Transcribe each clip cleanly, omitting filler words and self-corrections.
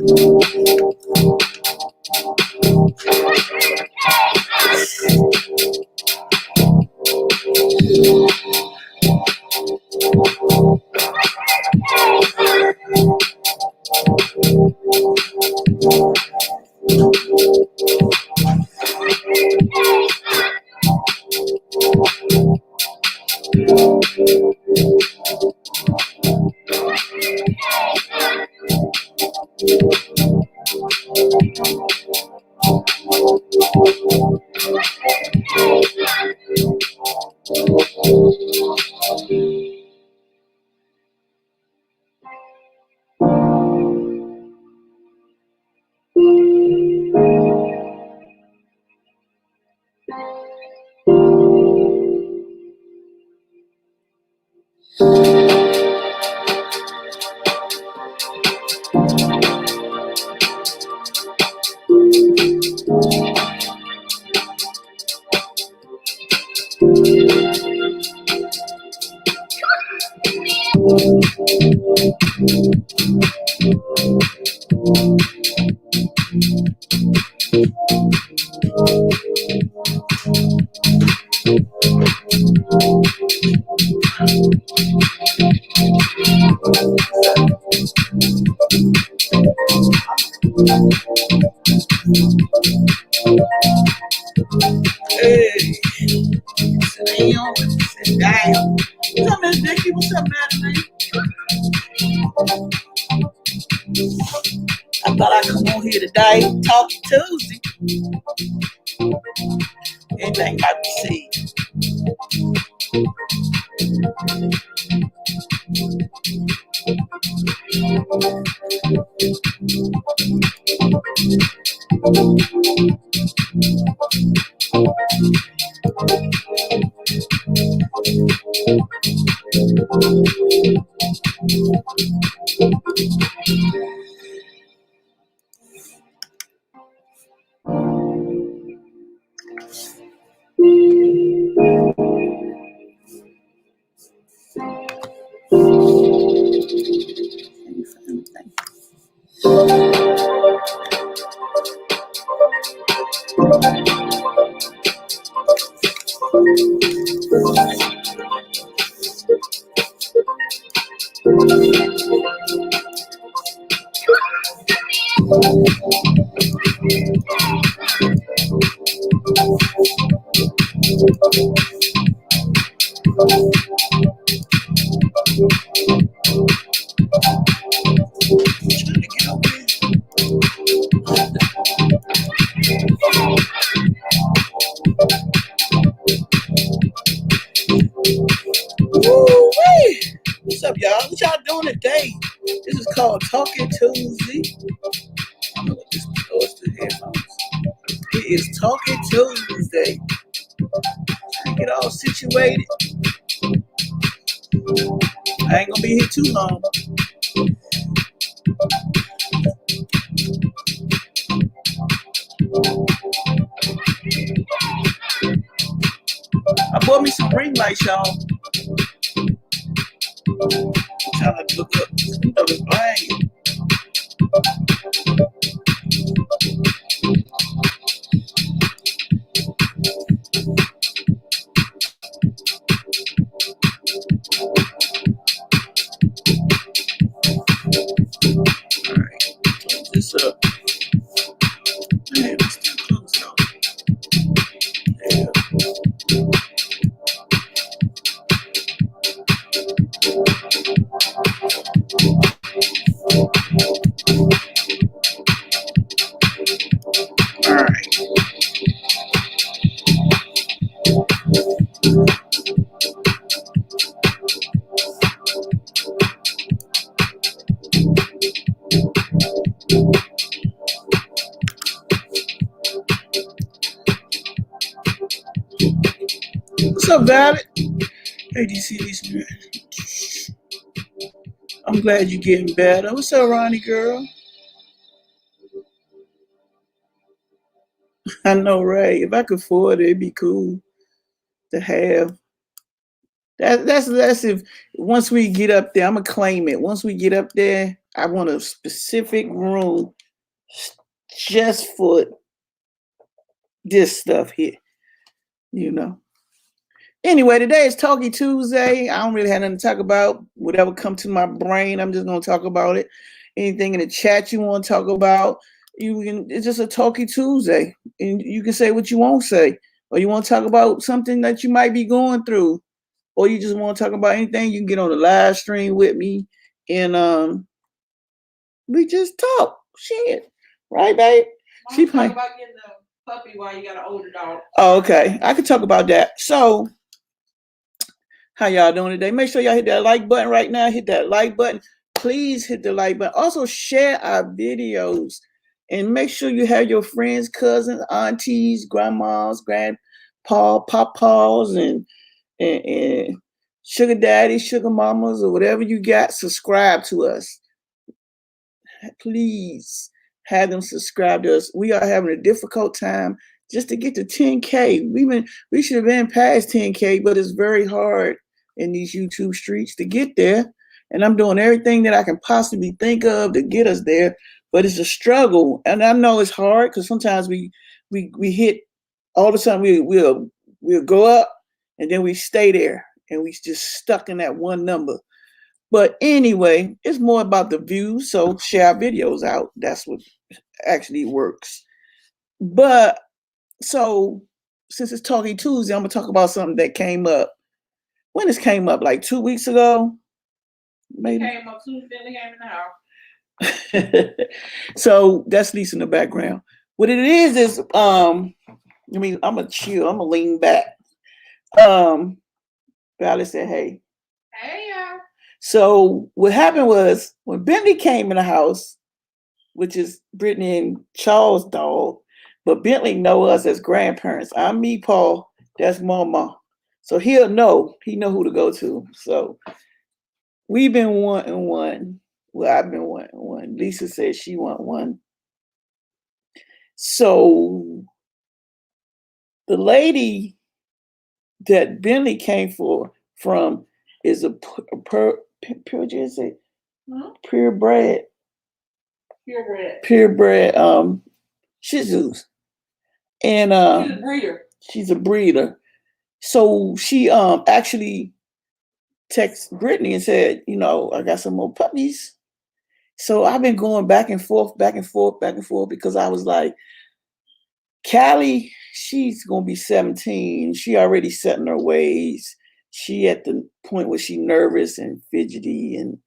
Hey, sit down, sit down. What's up, Miss Vicky? What's up, Madeline? I thought I'd come on here today, Talking Tuesday. Anything I can see. Woo-wee. What's up, y'all? What y'all doing today? This is called Talking Tuesday. I don't know what this is. The headphones. It is Talking Tuesday. Trying to get all situated. I ain't gonna be here too long. I bought me some ring lights, y'all. I'm trying to look up. You know, it's blind. Alright, close this up. Man, it's still closed though. Yeah. Alright. What's up, Violet? Hey, do you see these? I'm glad you're getting better. What's up, Ronnie girl? I know, right? If I could afford it, it'd be cool to have That's if once we get up there, I'm gonna claim it. Once we get up there, I want a specific room just for this stuff here, you know. Anyway, today is Talkie Tuesday. I don't really have nothing to talk about. Whatever comes to my brain, I'm just gonna talk about it. Anything in the chat you want to talk about, you can. It's just a Talkie Tuesday, and you can say what you want to say, or you want to talk about something that you might be going through, or you just want to talk about anything. You can get on the live stream with me, and we just talk shit, right, babe? She talk about getting a puppy while you got an older dog. Oh, okay, I could talk about that. So. How y'all doing today? Make sure y'all hit that like button right now. Hit that like button. Please hit the like button. Also share our videos. And make sure you have your friends, cousins, aunties, grandmas, grandpa, papas, and sugar daddies, sugar mamas, or whatever you got. Subscribe to us. Please have them subscribe to us. We are having a difficult time just to get to 10K. We should have been past 10K, but it's very hard in these YouTube streets to get there. And I'm doing everything that I can possibly think of to get us there. But it's a struggle. And I know it's hard because sometimes we hit all of a sudden we'll go up and then we stay there and we just stuck in that one number. But anyway, it's more about the views. So share our videos out. That's what actually works. But so since it's Talking Tuesday, I'm gonna talk about something that came up. When this came up, like 2 weeks ago, maybe. It came up soon as Billy came in the house. So that's Lisa in the background. What it is I mean, I'm gonna chill. I'm gonna lean back. Valerie said, "Hey." Hey, y'all. So what happened was when Bentley came in the house, which is Brittany and Charles' dog, but Bentley know us as grandparents. I'm me, Paul. That's Mama. So he'll know. He know who to go to. So we've been wanting one. Well, I've been wanting one. Lisa said she want one. So the lady that Bentley came from is a purebred. Purebred Shih Tzus. And she's a breeder. She's a breeder. So she actually texted Brittany and said, you know, I got some more puppies. So I've been going back and forth because I was like, Callie, she's gonna be 17. She already set in her ways. She at the point where she's nervous and fidgety, and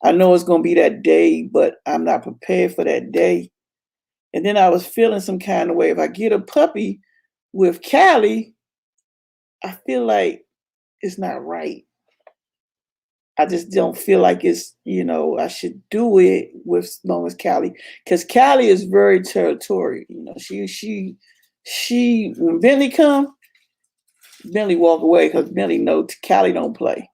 I know it's gonna be that day, but I'm not prepared for that day. And then I was feeling some kind of way. If I get a puppy with Callie, I feel like it's not right. I just don't feel like it's, you know, I should do it with as long as Callie, because Callie is very territorial. You know, she when Bentley come, Bentley walk away because Bentley know Callie don't play.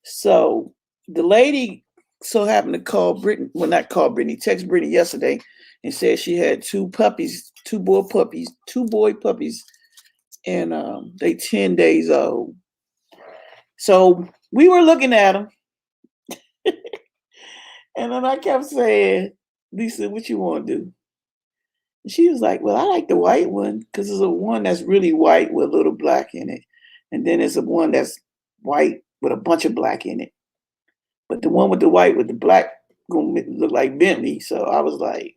So the lady so happened to call Brittany, well not call Brittany, text Brittany yesterday and said she had two boy puppies, and they 10 days old. So we were looking at them. And then I kept saying, Lisa, what you want to do? And she was like, well, I like the white one because there's a one that's really white with a little black in it. And then there's a one that's white with a bunch of black in it. But the one with the white with the black gonna look like Bentley. So I was like,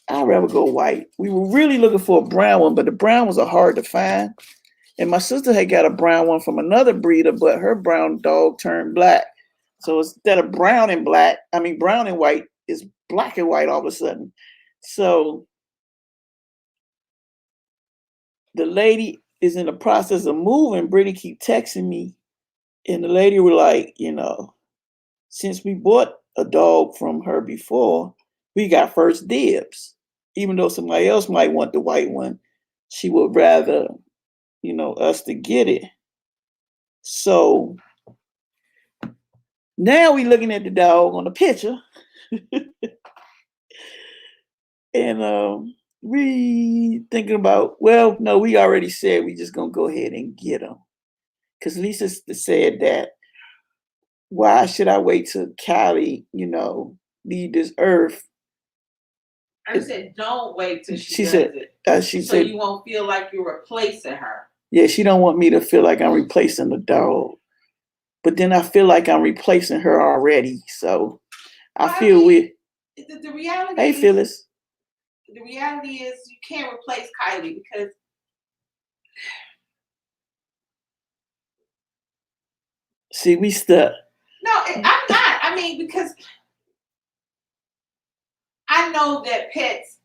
I'd rather go white. We were really looking for a brown one, but the brown ones are hard to find. And my sister had got a brown one from another breeder, but her brown dog turned black. So instead of brown and white, it's black and white all of a sudden. So the lady is in the process of moving. Brittany keep texting me. And the lady was like, you know, since we bought a dog from her before, we got first dibs. Even though somebody else might want the white one, she would rather, you know, us to get it. So now we looking at the dog on the picture. And we thinking about, well, no, we already said we just gonna go ahead and get him. because Lisa said that, why should I wait till Callie, leave this earth? I said, don't wait till she does said, it. she so said, you won't feel like you're replacing her. Yeah, she don't want me to feel like I'm replacing the dog. But then I feel like I'm replacing her already. So I feel weird. The reality Hey, Phyllis. The reality is you can't replace Kylie because see, we stuck. No, I'm not. I mean, because I know that pets,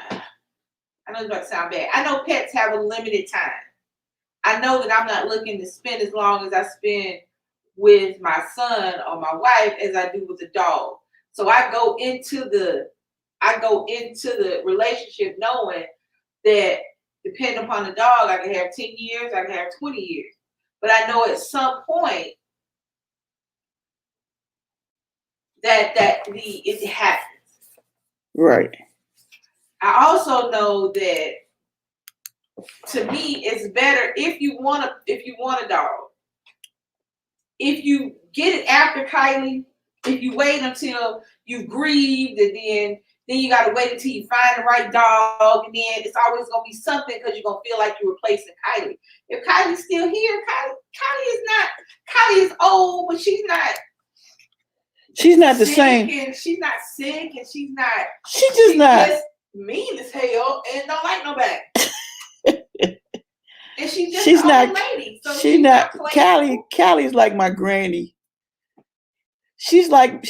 I know it's about to sound bad. I know pets have a limited time. I know that I'm not looking to spend as long as I spend with my son or my wife as I do with the dog. So I go into the relationship knowing that depending upon the dog, I can have 10 years, I can have 20 years. But I know at some point that it happens. Right. I also know that to me it's better if you want a dog. If you get it after Kylie, if you wait until you've grieved and then you gotta wait until you find the right dog, and then it's always gonna be something because you're gonna feel like you're replacing Kylie. If Kylie's still here, Kylie is old, but she's not the same. And she's not sick, and she's just mean as hell and don't like nobody. And she's just she's an not old lady. So she's not Callie's like my granny. She's like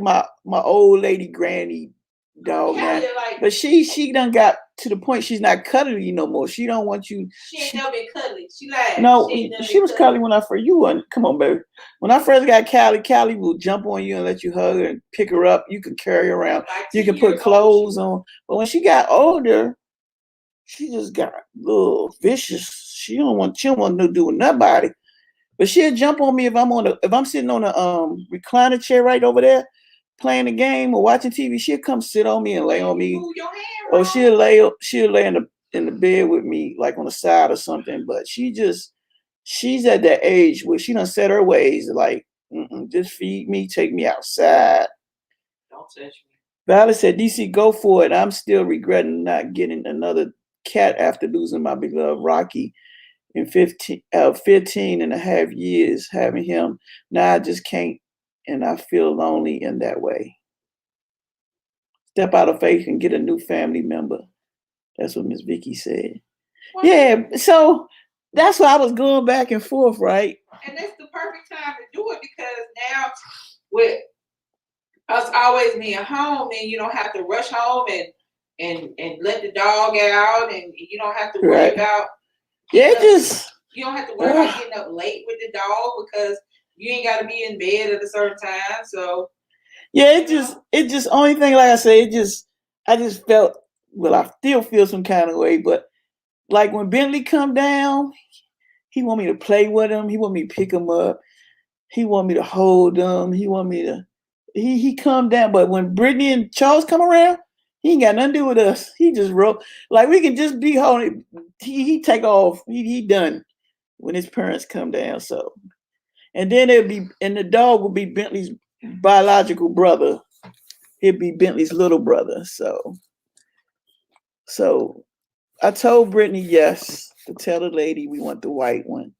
my old lady granny dog now. But she done got to the point she's not cuddly no more. She don't want you. She ain't never been cuddly. She like no. She was cuddly when you wasn't. Come on, baby. When I first got Callie will jump on you and let you hug her and pick her up. You can carry her around. You can put clothes on. But when she got older, she just got a little vicious. She don't want to do with nobody. But she'll jump on me if I'm sitting on a recliner chair right over there playing the game or watching TV. She'll come sit on me and lay on me. Or she'll lay in the bed with me like on the side or something. But she's at that age where she done set her ways like, just feed me, take me outside. Don't touch me. Valerie said, DC, go for it. I'm still regretting not getting another cat after losing my beloved Rocky. In 15 and a half years having him. Now I just can't, and I feel lonely in that way. Step out of faith and get a new family member. That's what Miss Vicky said. Wow. Yeah, so that's why I was going back and forth, right? And that's the perfect time to do it because now with us always being home, then you don't have to rush home and let the dog out, and you don't have to worry about you don't have to worry about getting up late with the dog because you ain't got to be in bed at a certain time. So yeah, it just only thing, like I say, I just felt, well, I still feel some kind of way, but like when Bentley come down, he want me to play with him. He want me to pick him up. He want me to hold him. He want me to. He come down, but when Brittany and Charles come around, he ain't got nothing to do with us. He just wrote like we can just be holding. He take off. He done when his parents come down. So, and then the dog will be Bentley's biological brother. He'll be Bentley's little brother. So I told Brittany yes to tell the lady we want the white one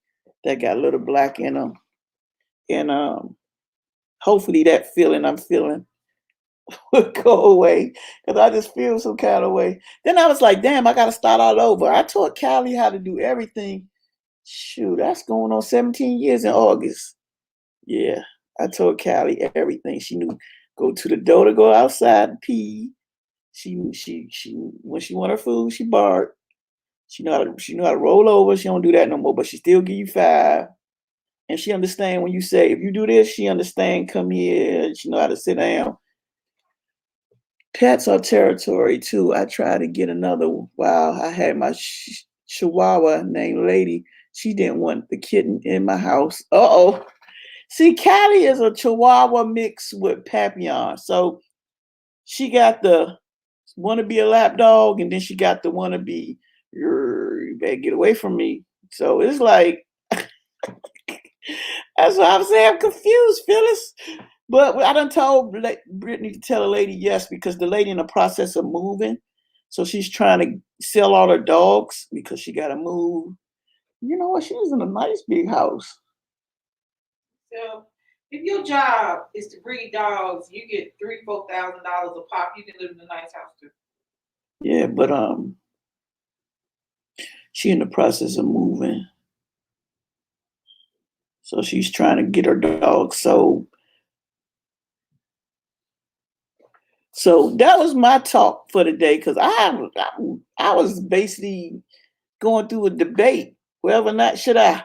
that got a little black in him, and hopefully that feeling I'm feeling will go away because I just feel some kind of way. Then I was like, damn, I got to start all over. I taught Callie how to do everything. Shoot, that's going on 17 years in August. Yeah, I taught Callie everything. She knew go to the door to go outside and pee. She when she want her food, she bark. She know how to roll over. She don't do that no more, but she still give you 5. And she understand when you say, if you do this, she understand, come here. She know how to sit down. Pets are territory too. I tried to get another. Wow, I had my Chihuahua named Lady. She didn't want the kitten in my house. Uh-oh. See, Callie is a Chihuahua mixed with Papillon. So she got the want to be a lap dog, and then she got the want to be, you better get away from me. So it's like, That's what I'm saying. I'm confused, Phyllis. But I done told Brittany to tell the lady yes because the lady in the process of moving. So she's trying to sell all her dogs because she got to move. You know what? She was in a nice big house. So if your job is to breed dogs, you get $3,000-4,000 a pop. You can live in a nice house too. Yeah, but she in the process of moving. So she's trying to get her dog sold. So that was my talk for the day because I was basically going through a debate whether or not should I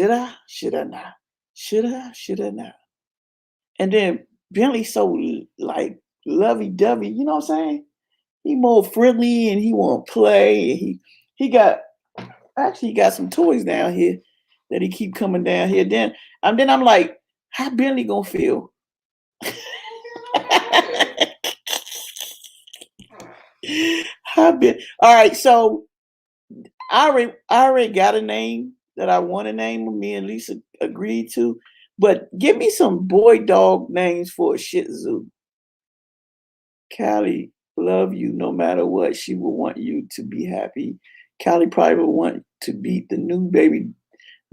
not, should I not. And then Bentley so like lovey dovey, you know what I'm saying? He more friendly and he want to play. And he got actually he got some toys down here that he keep coming down here. Then I'm like, how Bentley gonna feel? All right, so I already got a name that I want to name. Me and Lisa agreed to, but give me some boy dog names for a Shih Tzu. Callie, love you no matter what. She will want you to be happy. Callie probably will want to beat the new baby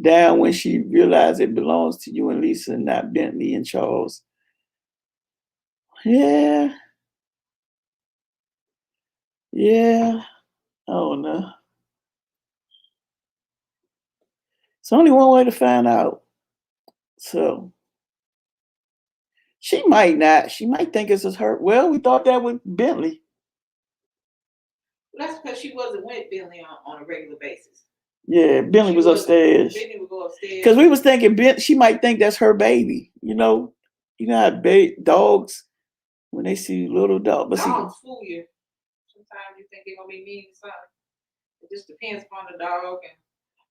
down when she realizes it belongs to you and Lisa, not Bentley and Charles. Yeah. Yeah. I don't know. It's only one way to find out. So she might not. She might think it's just her. Well, we thought that with Bentley. Well, that's because she wasn't with Bentley on a regular basis. Yeah, Bentley was upstairs. Bentley would go upstairs. Because we was thinking she might think that's her baby. You know how dogs when they see little dog. But dogs fool you. Sometimes you think they're gonna be mean or something. It just depends upon the dog.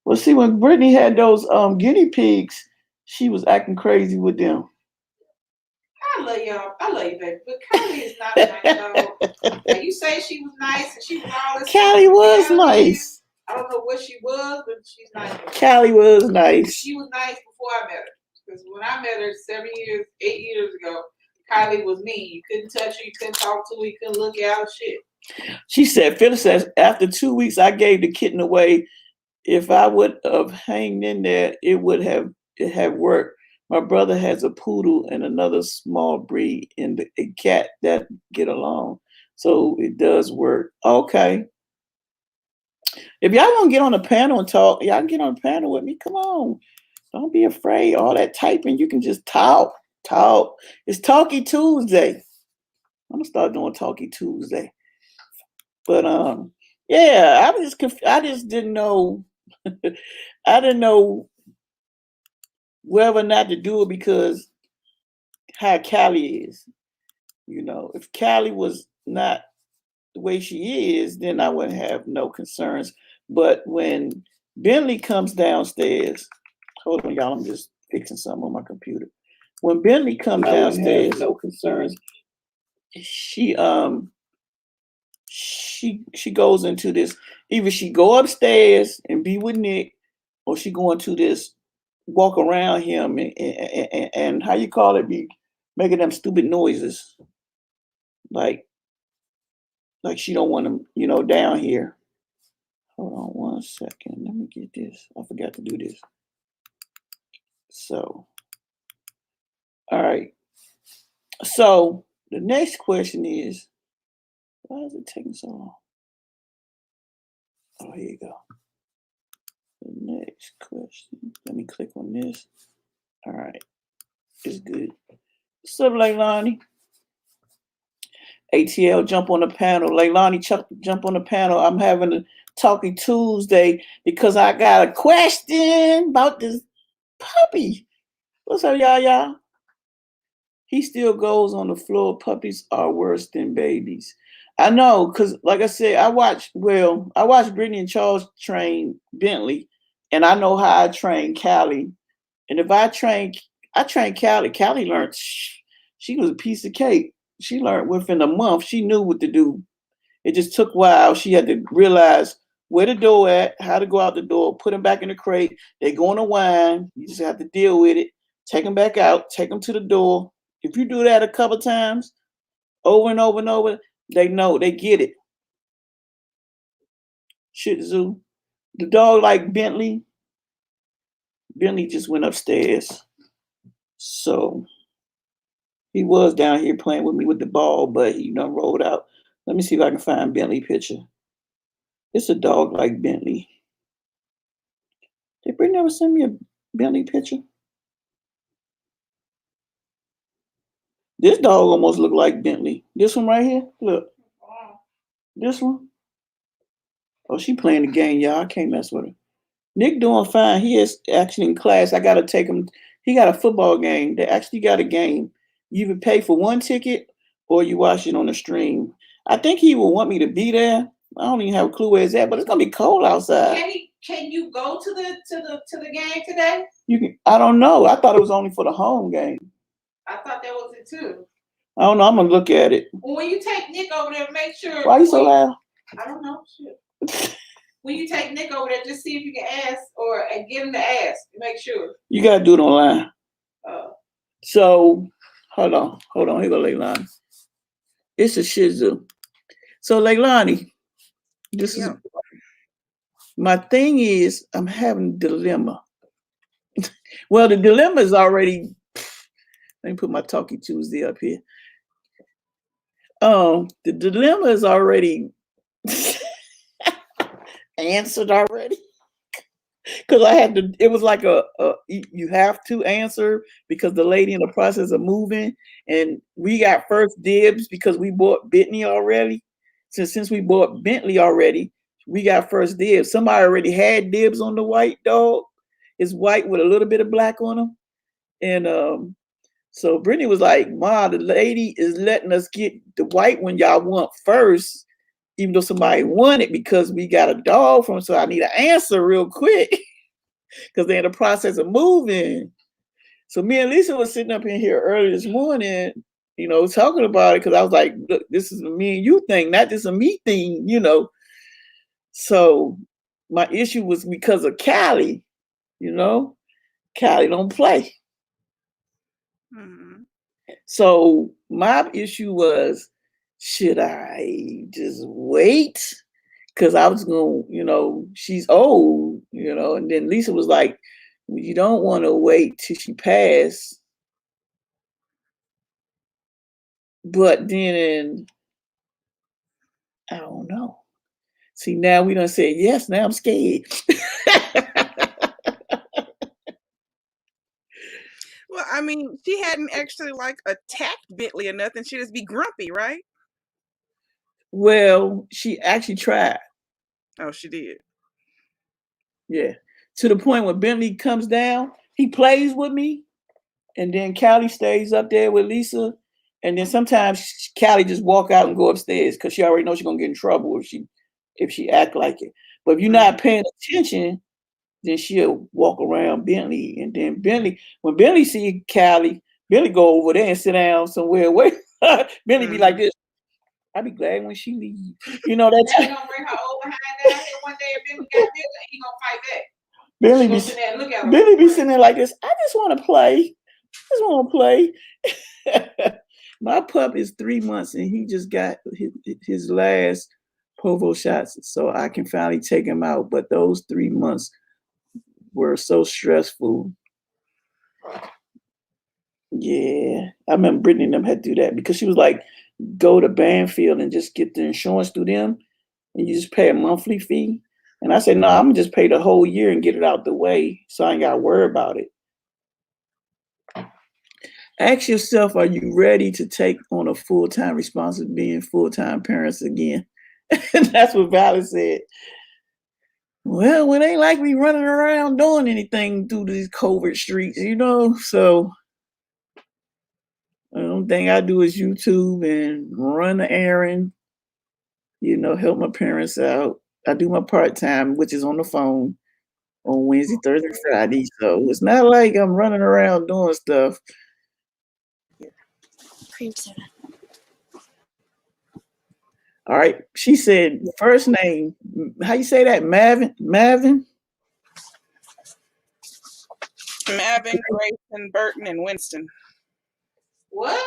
Well, see, when Brittany had those guinea pigs, she was acting crazy with them. I love y'all. I love you, baby. But Callie is not a nice dog. Now, you say she was nice and she was all this. Callie was nice. I don't know what she was, but she's nice. Callie was nice. She was nice before I met her. Because when I met her 8 years ago, Kylie was mean. You couldn't touch her, you couldn't talk to her, you couldn't look at her, shit. She said, Phyllis says, after 2 weeks, I gave the kitten away. If I would have hanged in there, it have worked. My brother has a poodle and another small breed and a cat that get along. So it does work. Okay. If y'all want to get on a panel and talk, y'all can get on a panel with me. Come on. Don't be afraid. All that typing, you can just talk. It's Talky Tuesday. I'm gonna start doing Talky Tuesday. But yeah, I just didn't know. I didn't know whether or not to do it because how Callie is. If Callie was not the way she is, then I wouldn't have no concerns. But when Bentley comes downstairs, hold on, y'all, I'm just fixing something on my computer. When Bentley comes downstairs, no concerns. She goes into this. Either she go upstairs and be with Nick, or she go into this walk around him and how you call it, be making them stupid noises, like she don't want him, down here. Hold on 1 second. Let me get this. I forgot to do this. So, all right. So the next question is, why is it taking so long? Oh, here you go. The next question. Let me click on this. All right. It's good. What's up, Leilani? ATL, jump on the panel. Leilani, jump on the panel. I'm having a Talking Tuesday because I got a question about this puppy. What's up, y'all? He still goes on the floor. Puppies are worse than babies. I know, because like I said, I watched Brittany and Charles train Bentley, and I know how I train Callie. And if I train Callie, Callie learned, she was a piece of cake. She learned within a month. She knew what to do. It just took a while. She had to realize where the door at, how to go out the door, put them back in the crate. They go on a whine. You just have to deal with it. Take them back out. Take them to the door. If you do that a couple times, over and over and over, they know. They get it. Shih Tzu. The dog like Bentley. Bentley just went upstairs. So he was down here playing with me with the ball, but he done rolled out. Let me see if I can find Bentley picture. It's a dog like Bentley. Did Brittany ever send me a Bentley picture? This dog almost look like Bentley. This one right here, look. This one. Oh, she playing the game, y'all. I can't mess with her. Nick doing fine. He is actually in class. I got to take him. He got a football game. They actually got a game. You either pay for one ticket or you watch it on the stream. I think he will want me to be there. I don't even have a clue where it's at, but it's gonna be cold outside. Can you go to the game today? You can. I don't know. I thought it was only for the home game. I thought that was it too. I don't know. I'm gonna look at it. Well, when you take Nick over there, make sure. Why are you so loud? I don't know. Shit. When you take Nick over there, just see if you can ask or get him to ask. Make sure. You gotta do it online. So hold on. Here go Leilani. It's a Shih Tzu. So Leilani, this is my thing. Is I'm having a dilemma. Well, the dilemma is already. Let me put my Talkie Tuesday up here. The dilemma is already answered already. Because I had to, it was like you have to answer because the lady in the process of moving, and we got first dibs because we bought Bentley already. Since we bought Bentley already, we got first dibs. Somebody already had dibs on the white dog. It's white with a little bit of black on them. And so Brittany was like, "Ma, the lady is letting us get the white one y'all want first, even though somebody wanted because we got a dog from. So I need an answer real quick because they're in the process of moving." So me and Lisa was sitting up in here early this morning, talking about it because I was like, "Look, this is a me and you thing, not just a me thing, So my issue was because of Callie, Callie don't play. Mm-hmm. So my issue was, should I just wait? Because I was going, she's old, and then Lisa was like, you don't want to wait till she passed. But then, I don't know. See, now we done said yes, now I'm scared. Well, I mean, she hadn't actually attacked Bentley or nothing. She'd just be grumpy, right? Well, she actually tried. Oh, she did. Yeah. To the point when Bentley comes down, he plays with me, and then Callie stays up there with Lisa, and then sometimes Callie just walk out and go upstairs because she already knows she's gonna get in trouble if she act like it. But if you're not paying attention, then she'll walk around Bentley, and then when Bentley see Callie, Bentley go over there and sit down somewhere away. Bentley be like this. I'll be glad when she leaves. That's gonna bring her old behind down here one day if Bentley got bigger, he gonna fight back. Bentley be sitting there like this. I just want to play. My pup is 3 months and he just got his last povo shots, so I can finally take him out. But those 3 months were so stressful. Yeah, I remember Brittany and them had to do that because she was like, go to Banfield and just get the insurance through them, and you just pay a monthly fee. And I said, no, I'm gonna just pay the whole year and get it out the way, so I ain't gotta worry about it. Ask yourself, are you ready to take on a full-time responsibility, being full-time parents again? And that's what Valerie said. Well, it ain't like we running around doing anything through these covert streets, so the only thing I do is YouTube and run the errand, help my parents out. I do my part-time, which is on the phone on Wednesday, Thursday, Friday. So it's not like I'm running around doing stuff. Cream soda. All right. She said first name. How you say that? Mavin. Mavin. Mavin, Grayson, Burton, and Winston. What?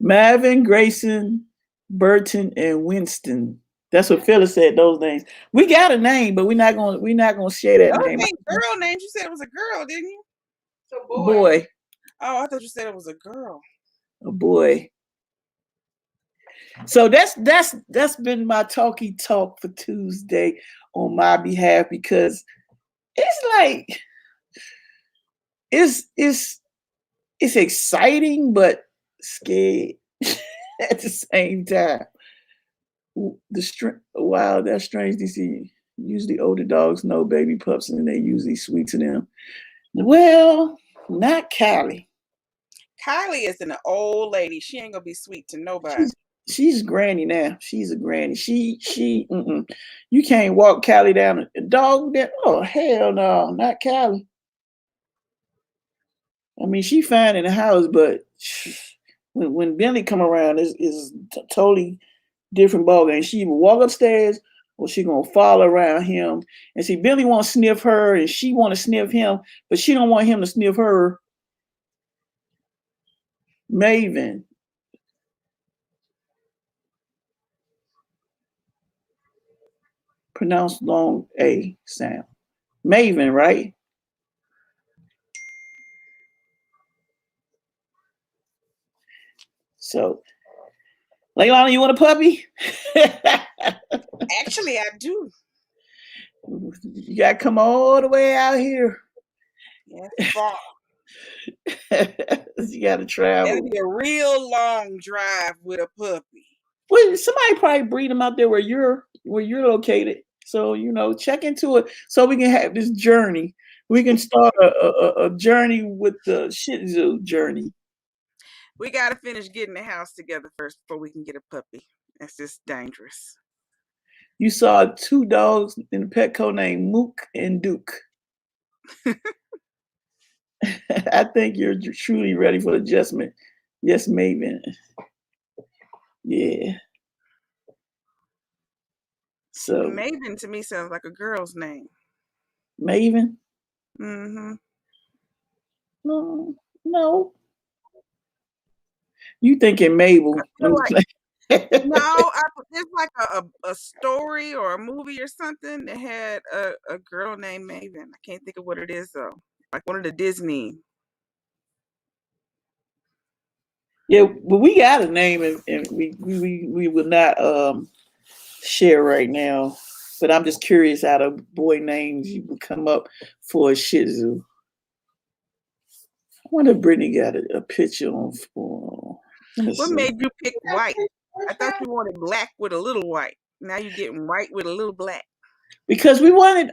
Mavin, Grayson, Burton, and Winston. That's what Phyllis said. Those names. We got a name, but we're not gonna share that Those name. ain't girl names. You said it was a girl, didn't you? It's a boy. Boy, Oh, I thought you said it was a girl. a boy. So that's been my talkie talk for Tuesday on my behalf, because it's like it's exciting but scared at the same time. Wow, that's strange to see. Usually older dogs know baby pups and they usually sweet to them. Well, not Callie. Kylie is an old lady. She ain't gonna be sweet to nobody. She's granny now. She's a granny. You can't walk Callie down a dog that. Oh hell no, not Callie. I mean, she fine in the house, but when Bentley come around, is totally different ballgame. She either walk upstairs or she gonna fall around him. And see, Billy want to sniff her, and she want to sniff him, but she don't want him to sniff her. Maven. Pronounced long A sound. Maven, right? So, Leilani, you want a puppy? Actually, I do. You gotta come all the way out here. Yes, far. You gotta travel. That'd be a real long drive with a puppy. Well, somebody probably breed them out there where you're located. So check into it so we can have this journey. We can start a journey with the Shih Tzu journey. We gotta finish getting the house together first before we can get a puppy. That's just dangerous. You saw 2 dogs in the Petco named Mook and Duke. I think you're truly ready for the adjustment. Yes, Maven. Yeah. So Maven to me sounds like a girl's name. Maven? Mm-hmm. No. You thinking Mabel? No, it's like a story or a movie or something that had a girl named Maven. I can't think of what it is though. Like one of the Disney. Yeah, but we got a name, and we will not share right now. But I'm just curious how the boy names you would come up for a Shih Tzu. I wonder if Brittany got a picture on. What made you pick white? I thought you wanted black with a little white. Now you're getting white with a little black. Because we wanted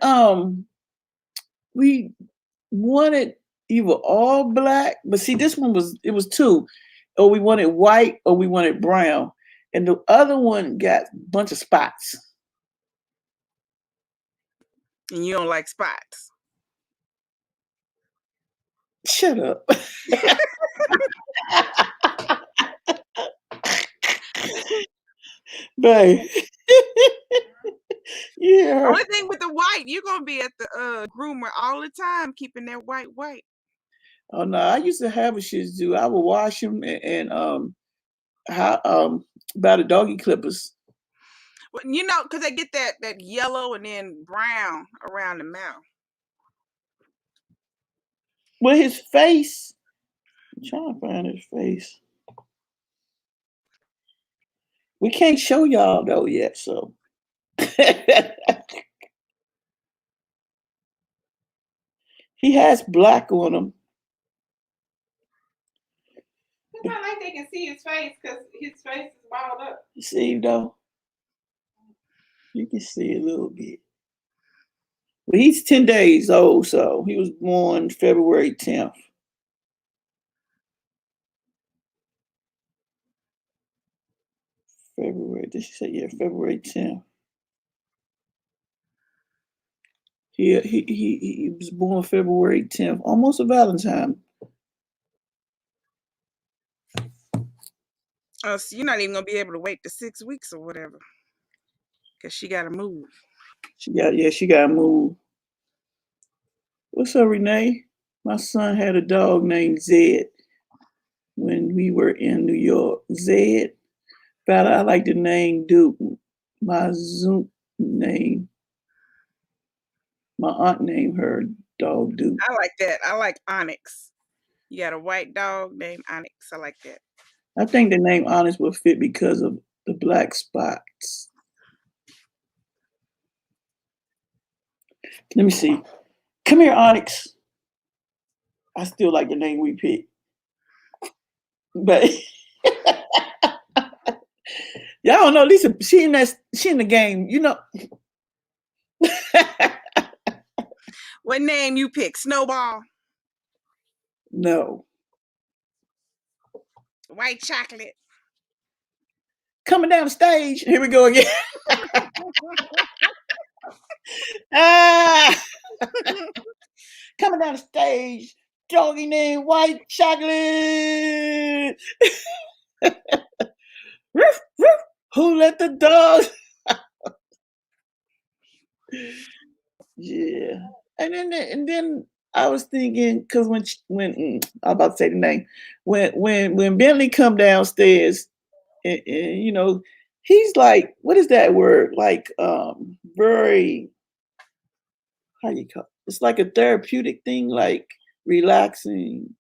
either all black, but see, this one was 2, or we wanted white or we wanted brown, and the other one got a bunch of spots. And you don't like spots. Shut up. Babe. Yeah. Only thing with the white, you're gonna be at the groomer all the time, keeping that white. Oh no, I used to have a Shih Tzu. I would wash him and by the doggy clippers. Well, because they get that yellow and then brown around the mouth. Well, his face. I'm trying to find his face. We can't show y'all though yet, so. He has black on him. It's not like they can see his face because his face is balled up. You see though? You can see a little bit. Well, he's 10 days old, so he was born February 10th. Did she say, yeah, February 10th. He was born February 10th, almost a Valentine. Oh, so you're not even gonna be able to wait the 6 weeks or whatever. Cause she gotta move. She got to move. What's up, Renee? My son had a dog named Zed when we were in New York. Zed. But I like the name Duke. My Zoom name. My aunt named her dog Duke. I like that. I like Onyx. You got a white dog named Onyx. I like that. I think the name Onyx will fit because of the black spots. Let me see. Come here, Onyx. I still like the name we picked. But y'all don't know Lisa, she in the game, you know. What name you pick? Snowball? No. White chocolate? Coming down the stage. Here we go again. Coming down the stage. Doggy named White Chocolate. Who let the dogs? Yeah. And then I was thinking, because when I'm about to say the name, when Bentley come downstairs, and, you know, he's like, what is that word? Like very, how you call it? It's like a therapeutic thing, like relaxing.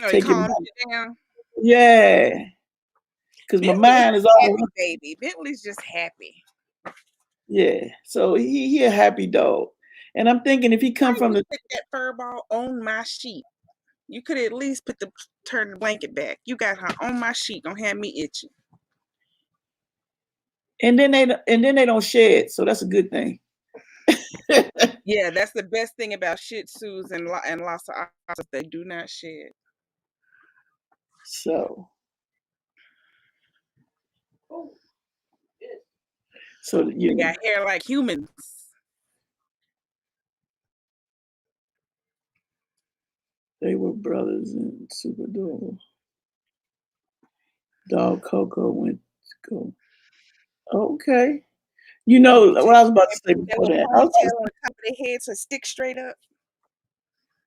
Oh, Take your calm mind. you down. Yeah. Because my mind is all happy baby. Bentley's just happy. Yeah. So he a happy dog. And I'm thinking if he come from the put that fur ball on my sheet. You could at least turn the blanket back. You got her on my sheet. Don't have me itching. and then they don't shed, so that's a good thing. Yeah, that's the best thing about Shih Tzus and Lhasa Apsos. They do not shed. So They got hair like humans. They were brothers in Super Dog. Dog Coco went to go. Okay. You know what I was about to say before that. I was on top of their head so stick straight up.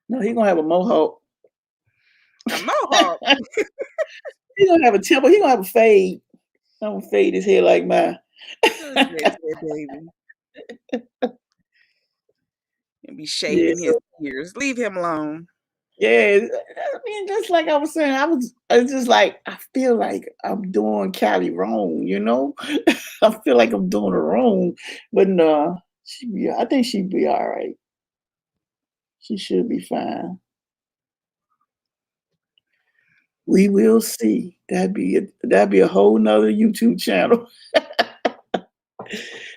No, he's gonna have a mohawk. A mohawk. He's gonna have a temple. He's gonna have a fade. I'm gonna fade his hair like mine. Baby. And be shaving his ears. Leave him alone. Yeah, I mean, just like I was saying, it's just like I feel like I'm doing Callie wrong, you know. I feel like I'm doing her wrong, but no, I think she'd be all right. She should be fine. We will see. That'd be a whole nother YouTube channel.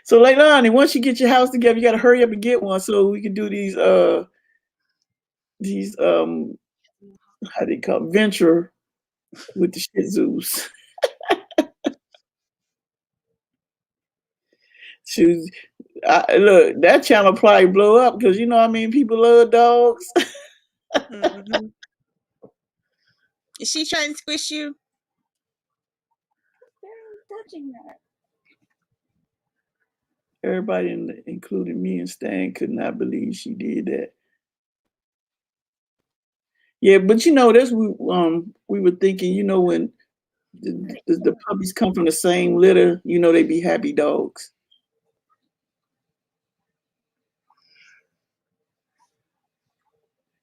So Leilani, once you get your house together, you got to hurry up and get one so we can do these how do you call it? Venture with the Shih Tzus. Look, that channel probably blow up because you know what I mean, people love dogs. Mm-hmm. Is she trying to squish you? They're touching her. Everybody, including me and Stan, could not believe she did that. Yeah, but you know, we were thinking, you know, when the puppies come from the same litter, you know, they be happy dogs.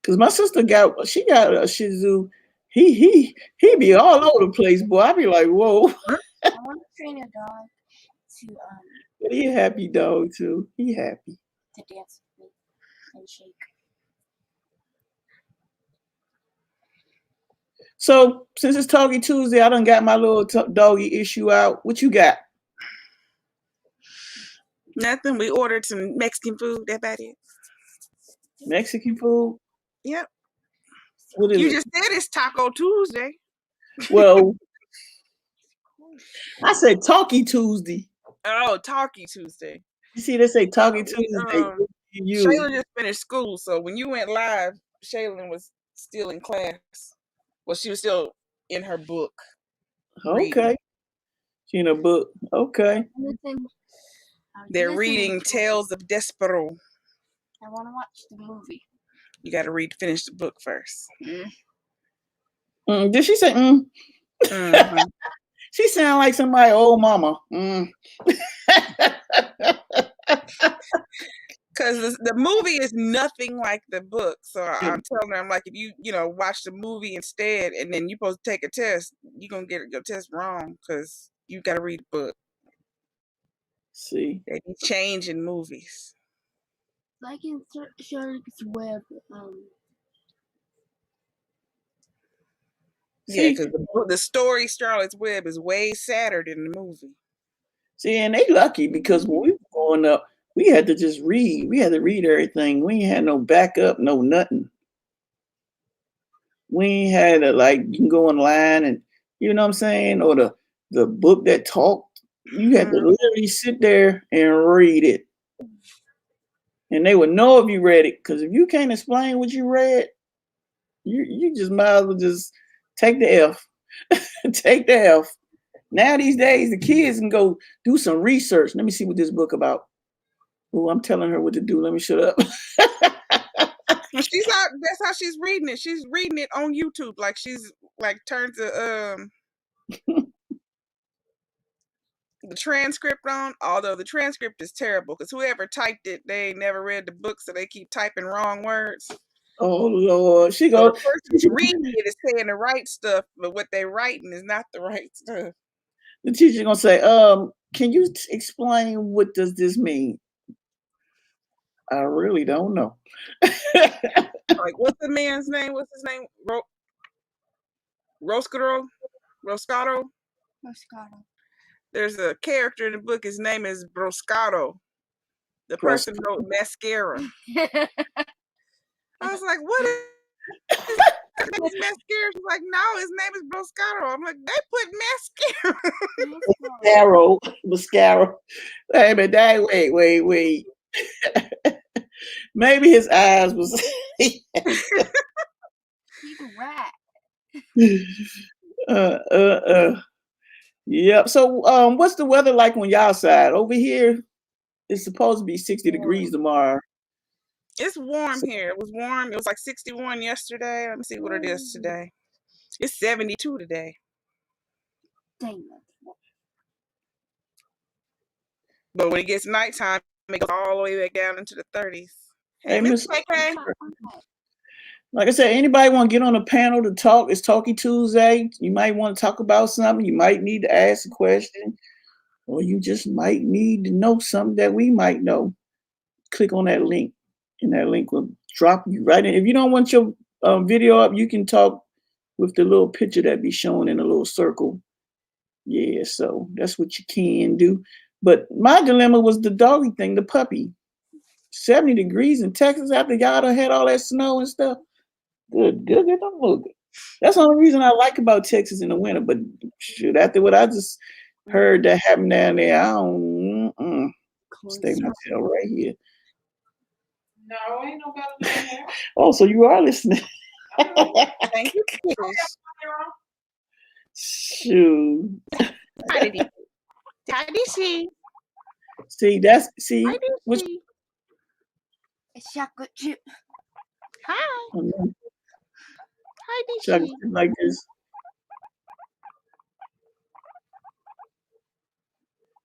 Cause my sister got a Shih Tzu. He be all over the place, boy. I be like, whoa. I want to train a dog to But he a happy dog too. He happy to dance with me and shake. So since it's Talkie Tuesday, I done got my little doggy issue out. What you got? Nothing. We ordered some Mexican food. That's about it. Mexican food? Yep. What is you it? just said it's Taco Tuesday. Well, I said Talkie Tuesday. Oh, Talkie Tuesday. You see, they say Talkie Tuesday. Shayla just finished school, so when you went live, Shayla was still in class. Well, she was still in her book. Okay. She in a book. Okay. They're reading Tales of Despero. I want to watch the movie. You got to finish the book first. Did she say? Mhm. She sound like somebody old mama. Because the movie is nothing like the book. So I'm telling her, I'm like, if you watch the movie instead, and then you're supposed to take a test, you're going to get your test wrong because you got to read the book. See. They be changing movies. Like in Shark's Web. Yeah, because the story Charlotte's Web is way sadder than the movie. See, and they lucky because when we were growing up, we had to just read. We had to read everything. We ain't had no backup, no nothing. We ain't had you can go online and you know what I'm saying, or the book that talked. You had to literally sit there and read it, and they would know if you read it. Because if you can't explain what you read, you just might as well just take the F. Take the F. Now these days, the kids can go do some research. Let me see what this book about. Oh, I'm telling her what to do. Let me shut up. That's how she's reading it. She's reading it on YouTube. Like she's turned the transcript on. Although the transcript is terrible because whoever typed it, they ain't never read the book, so they keep typing wrong words. Oh Lord, the person reading it is saying the right stuff, but what they're writing is not the right stuff. The teacher's gonna say, can you explain what does this mean? I really don't know. Like, what's the man's name? What's his name? Roscato? There's a character in the book. His name is Broscato. The person wrote mascara. I was like, what is mascara? She's like, no, his name is Broscato. I'm like, they put mascara. Mascara. Hey, but wait. Maybe his eyes was. He's a rat. Yep. So, what's the weather like on y'all side? Over here, it's supposed to be 60 degrees tomorrow. It's warm here. It was warm. It was like 61 yesterday. Let me see what it is today. It's 72 today. Dang. But when it gets nighttime, it goes all the way back down into the 30s. Hey, Miss KK. Like I said, anybody want to get on a panel to talk? It's Talkie Tuesday. You might want to talk about something. You might need to ask a question, or you just might need to know something that we might know. Click on that link, and that link will drop you right in. If you don't want your video up, you can talk with the little picture that be shown in a little circle. Yeah, so that's what you can do. But my dilemma was the doggy thing, the puppy. 70 degrees in Texas after y'all done had all that snow and stuff. Good. That's the only reason I like about Texas in the winter. But shoot, after what I just heard that happened down there, I don't stay myself right here. No, ain't no better than that. Oh, so you are listening. Thank you. Shoot. See, which It's chocolate chip. Hi. Hi, chocolate like this.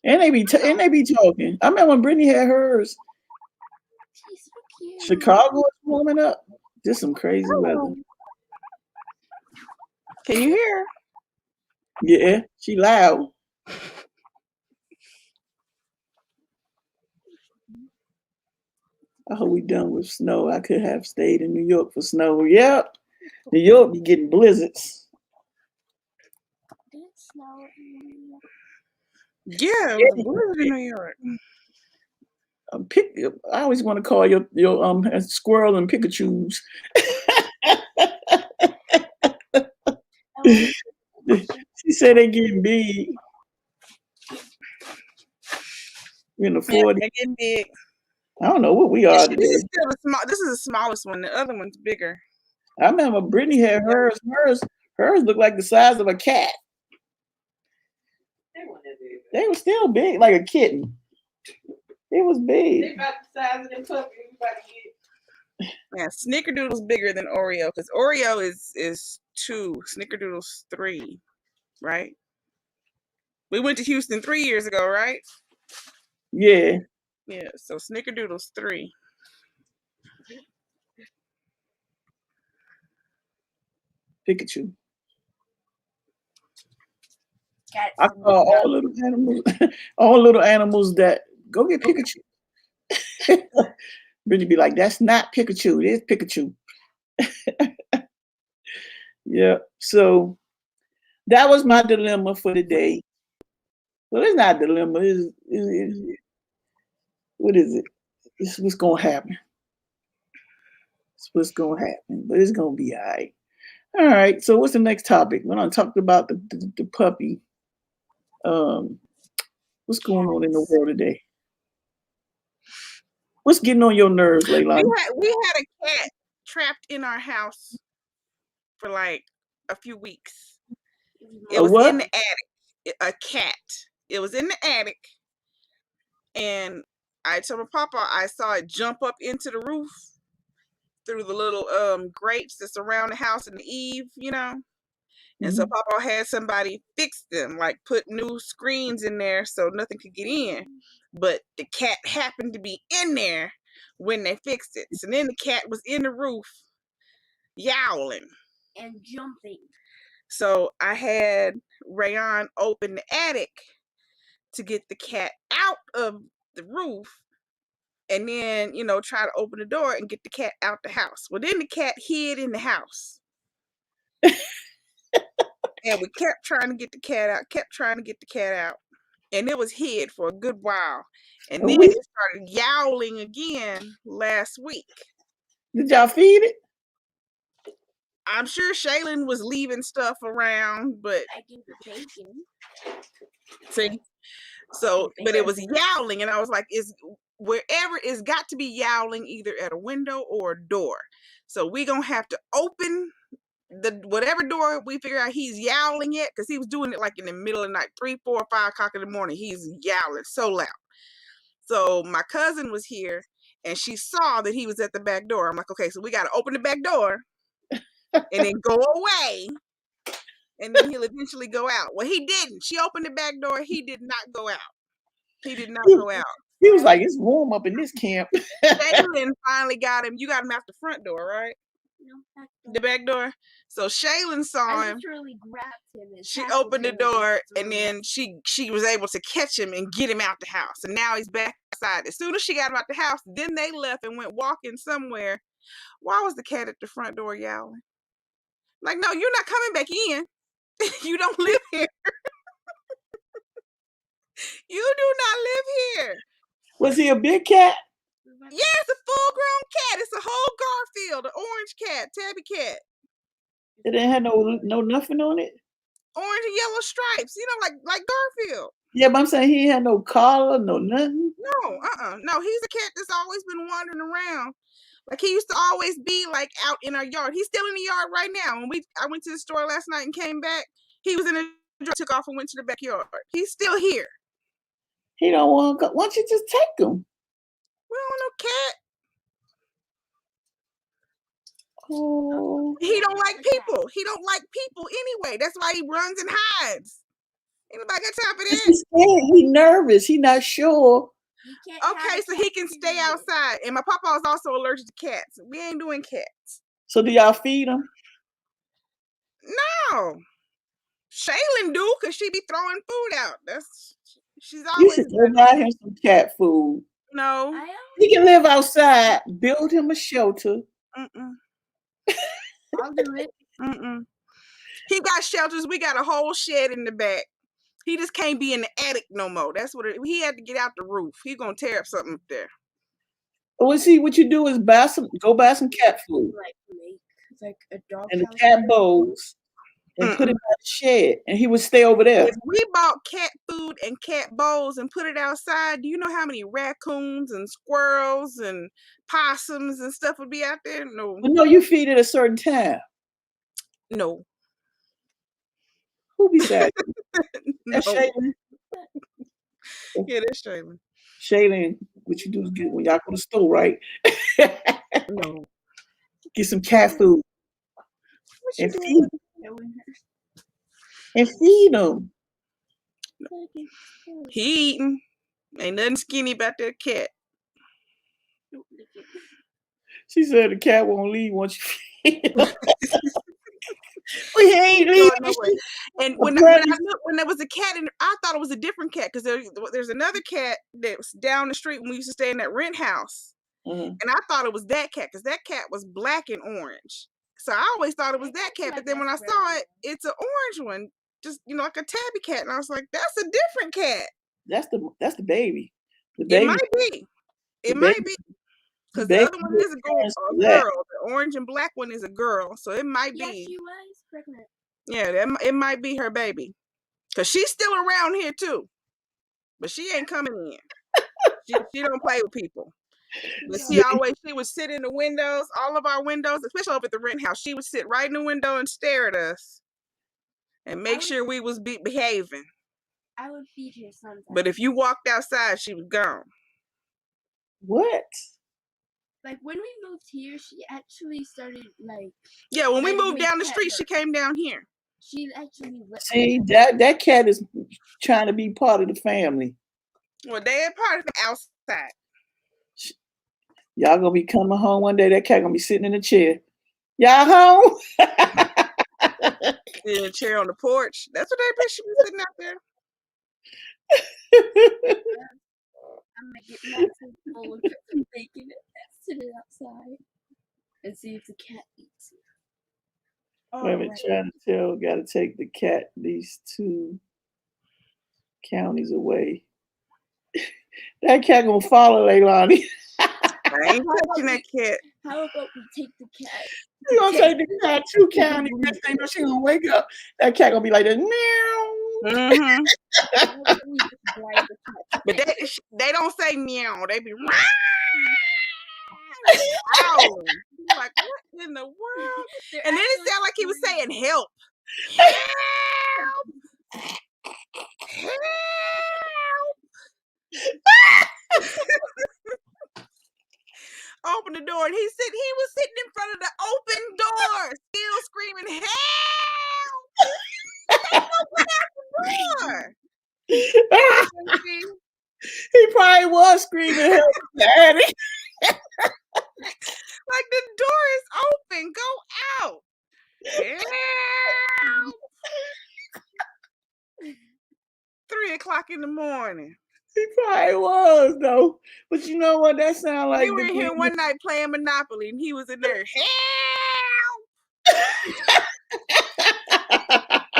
And they be talking. I remember when Brittany had hers. She's so cute. Chicago is warming up. Just some crazy weather. Can you hear her? Yeah, she loud. I hope we done with snow. I could have stayed in New York for snow. Yep. New York be getting blizzards. Did it snow in New York? Yeah, it was a blizzard in New York. I always want to call your squirrel and Pikachu's. She said they getting big. In the 40s. They're getting big. I don't know what we are today. This is still this is the smallest one. The other one's bigger. I remember Brittany had hers. Hers looked like the size of a cat. They were still big, like a kitten. It was They big. about the size of them puppies we about to get. Yeah, Snickerdoodle's bigger than Oreo because Oreo is 2, Snickerdoodle's 3, right? We went to Houston 3 years ago, right? Yeah. Yeah, so Snickerdoodle's 3. Pikachu. Got I some saw all little animals, all little animals that go get Pikachu. Really be like, that's not Pikachu. It is Pikachu. Yeah. So that was my dilemma for the day. Well, it's not a dilemma. What is it? It's what's gonna happen. It's what's gonna happen. But it's gonna be all right. All right. So what's the next topic? We're gonna talk about the puppy. Um, what's going on in the world today? What's getting on your nerves, Leilani? We had a cat trapped in our house for like a few weeks. It A was what? in the attic. A cat. It was in the attic, and I told my papa I saw it jump up into the roof through the little grates that surround the house in the eave, you know. And so Papa had somebody fix them, like put new screens in there so nothing could get in. But the cat happened to be in there when they fixed it. So then the cat was in the roof yowling and jumping. So I had Rayon open the attic to get the cat out of the roof and then, you know, try to open the door and get the cat out the house. Well, then the cat hid in the house. And we kept trying to get the cat out, kept trying to get the cat out. And it was hid for a good while. And then it started yowling again last week. Did y'all feed it? I'm sure Shaylin was leaving stuff around, but I gave her bacon. see, so but it was yowling, and I was like, is wherever it's got to be yowling either at a window or a door. So we gonna have to open the whatever door we figure out he's yowling at, because he was doing it like in the middle of the night, 3, 4, 5 o'clock in the morning. He's yowling so loud. So my cousin was here and she saw that he was at the back door. I'm like, okay, so we got to open the back door and then go away. And then he'll eventually go out. Well, he didn't. She opened the back door. He did not go out. He did not go out. He was like, it's warm up in this camp. Shaylin finally got him. You got him out the front door, right? No, the back door. So Shaylin saw him. literally grabbed him. And she opened the door, and then she was able to catch him and get him out the house. And now he's back outside. As soon as she got him out the house, then they left and went walking somewhere. Why was the cat at the front door yowling? Like, no, you're not coming back in. You don't live here. You do not live here. Was he a big cat? Yeah, it's a full-grown cat. It's a whole Garfield, an orange cat, tabby cat. It didn't have no nothing on it. Orange and yellow stripes, you know, like Garfield. Yeah, but I'm saying he had no collar, no nothing. No, no. He's a cat that's always been wandering around. Like, he used to always be like out in our yard. He's still in the yard right now. When I went to the store last night and came back, he was in the yard, took off and went to the backyard. He's still here. He don't want to go. Why don't you just take him? We don't want no cat. Oh. He don't like people. He don't like people anyway. That's why he runs and hides. Anybody got time for that? He's scared. He's nervous. He's not sure. Okay, so he can stay outside. And my papa is also allergic to cats. We ain't doing cats. So do y'all feed him? No. Shaylin do, because she be throwing food out. She's You always should go buy him some cat food. No. He can live outside. Build him a shelter. I'll do it. He got shelters. We got a whole shed in the back. He just can't be in the attic no more. That's what he had to get out the roof. He's gonna tear up something up there. Well, see, what you do is go buy some cat food. Like a dog and the cat bowls and put it in the shed, and he would stay over there. If we bought cat food and cat bowls and put it outside, do you know how many raccoons and squirrels and possums and stuff would be out there? No. But no, you feed it a certain time. No. Who besides you? No. That's Shaylin? Yeah, that's Shaylin. Shaylin, what you do is get when y'all go to the store, right? No. Get some cat food What you and doing? feed them. He eating. Ain't nothing skinny about that cat. She said the cat won't leave once you feed him. We ain't Going leaving. nowhere. And when Apparently- I looked, when there was a cat, and I thought it was a different cat because there's another cat that was down the street when we used to stay in that rent house, and I thought it was that cat because that cat was black and orange. So I always thought it was that cat, but then when I saw it, it's an orange one, just like a tabby cat, and I was like, that's a different cat. That's the baby. The It baby. might be. It the might baby- be. the Because the other one baby is a turns girl. black. The orange and black one is a girl, so it might Yeah, be. she was pregnant. Yeah, it might be her baby. Because she's still around here too. But she ain't coming in. She don't play with people. But she would sit in the windows, all of our windows, especially over at the rent house. She would sit right in the window and stare at us and make sure we was behaving. I would feed her sometimes. But if you walked outside, she was gone. What? Like when we moved here, she actually started like. Yeah, when we letting moved me down the pet street, her. she came down here. She actually let See, that cat is trying to be part of the family. Well, they are part of the outside. Y'all gonna be coming home one day. That cat gonna be sitting in a chair. Y'all home? In a chair on the porch. That's what they should be sitting out there. I'm gonna get lots of bowl of bacon and sit it outside and see if the cat eats it. Women trying to tell, gotta take the cat these 2 counties away. That cat gonna follow Leilani. I ain't touching that cat. How about we take the cat? You gonna take the cat 2 counties? Next thing you know, she gonna wake up. That cat gonna be like this. Meow. Mm-hmm. How about we just bribe the cat? But they don't say meow. They be howling. Like, what in the world? And then it sounded like he was saying help. Help! Help! Open the door, and he was sitting in front of the open door, still screaming, help! They open out the door. He probably was screaming help, Daddy. Like, the door is open. Go out. Help! 3 o'clock in the morning. He probably was though. But you know what? That sound like We were in here one night playing Monopoly, and he was in there. Help! I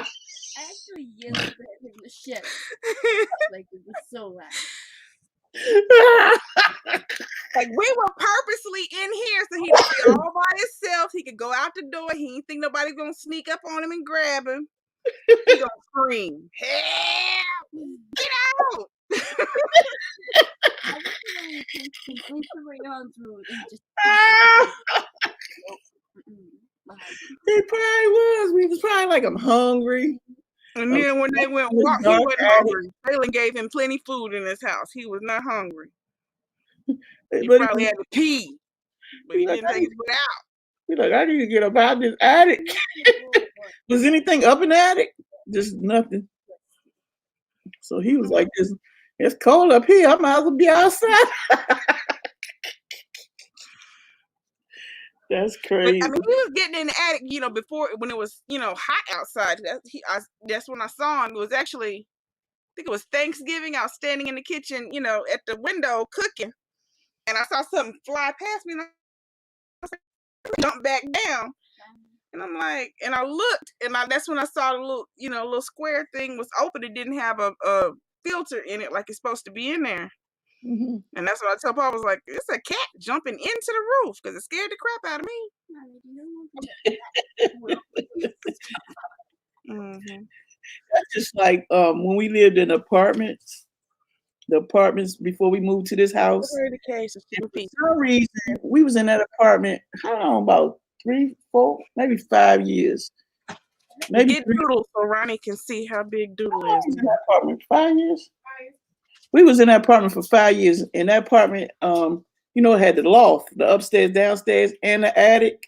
actually yelled at him in the shed. Like it was so loud. Like, we were purposely in here so he could be all by himself. He could go out the door. He didn't think nobody's gonna sneak up on him and grab him. He gonna scream, help! Get out! I was completely on through and just. He probably was. We was probably like, I'm hungry. And then when they went walk, he wasn't hungry. Jalen gave him plenty food in his house. He was not hungry. He probably had to pee, but he didn't take his foot out. He's like, I need to get up out this attic. Was anything up in the attic? Just nothing. So he was like, it's cold up here. I might as well be outside. That's crazy. But, I mean, he was getting in the attic, before when it was, hot outside. That's when I saw him. It was actually, I think it was Thanksgiving. I was standing in the kitchen, at the window cooking, and I saw something fly past me, and I jumped back down. And I'm like, and I looked, and that's when I saw the little square thing was open. It didn't have a filter in it like it's supposed to be in there. Mm-hmm. And that's what I tell Paul. I was like, it's a cat jumping into the roof because it scared the crap out of me. Mm-hmm. That's just like when we lived in apartments. The apartments before we moved to this house. For some reason, we was in that apartment. How long? About 3, 4, maybe 5 years. Maybe get Doodle so Ronnie can see how big Doodle is. In that apartment, 5 years. We was in that apartment for 5 years. In that apartment, it had the loft, the upstairs, downstairs, and the attic.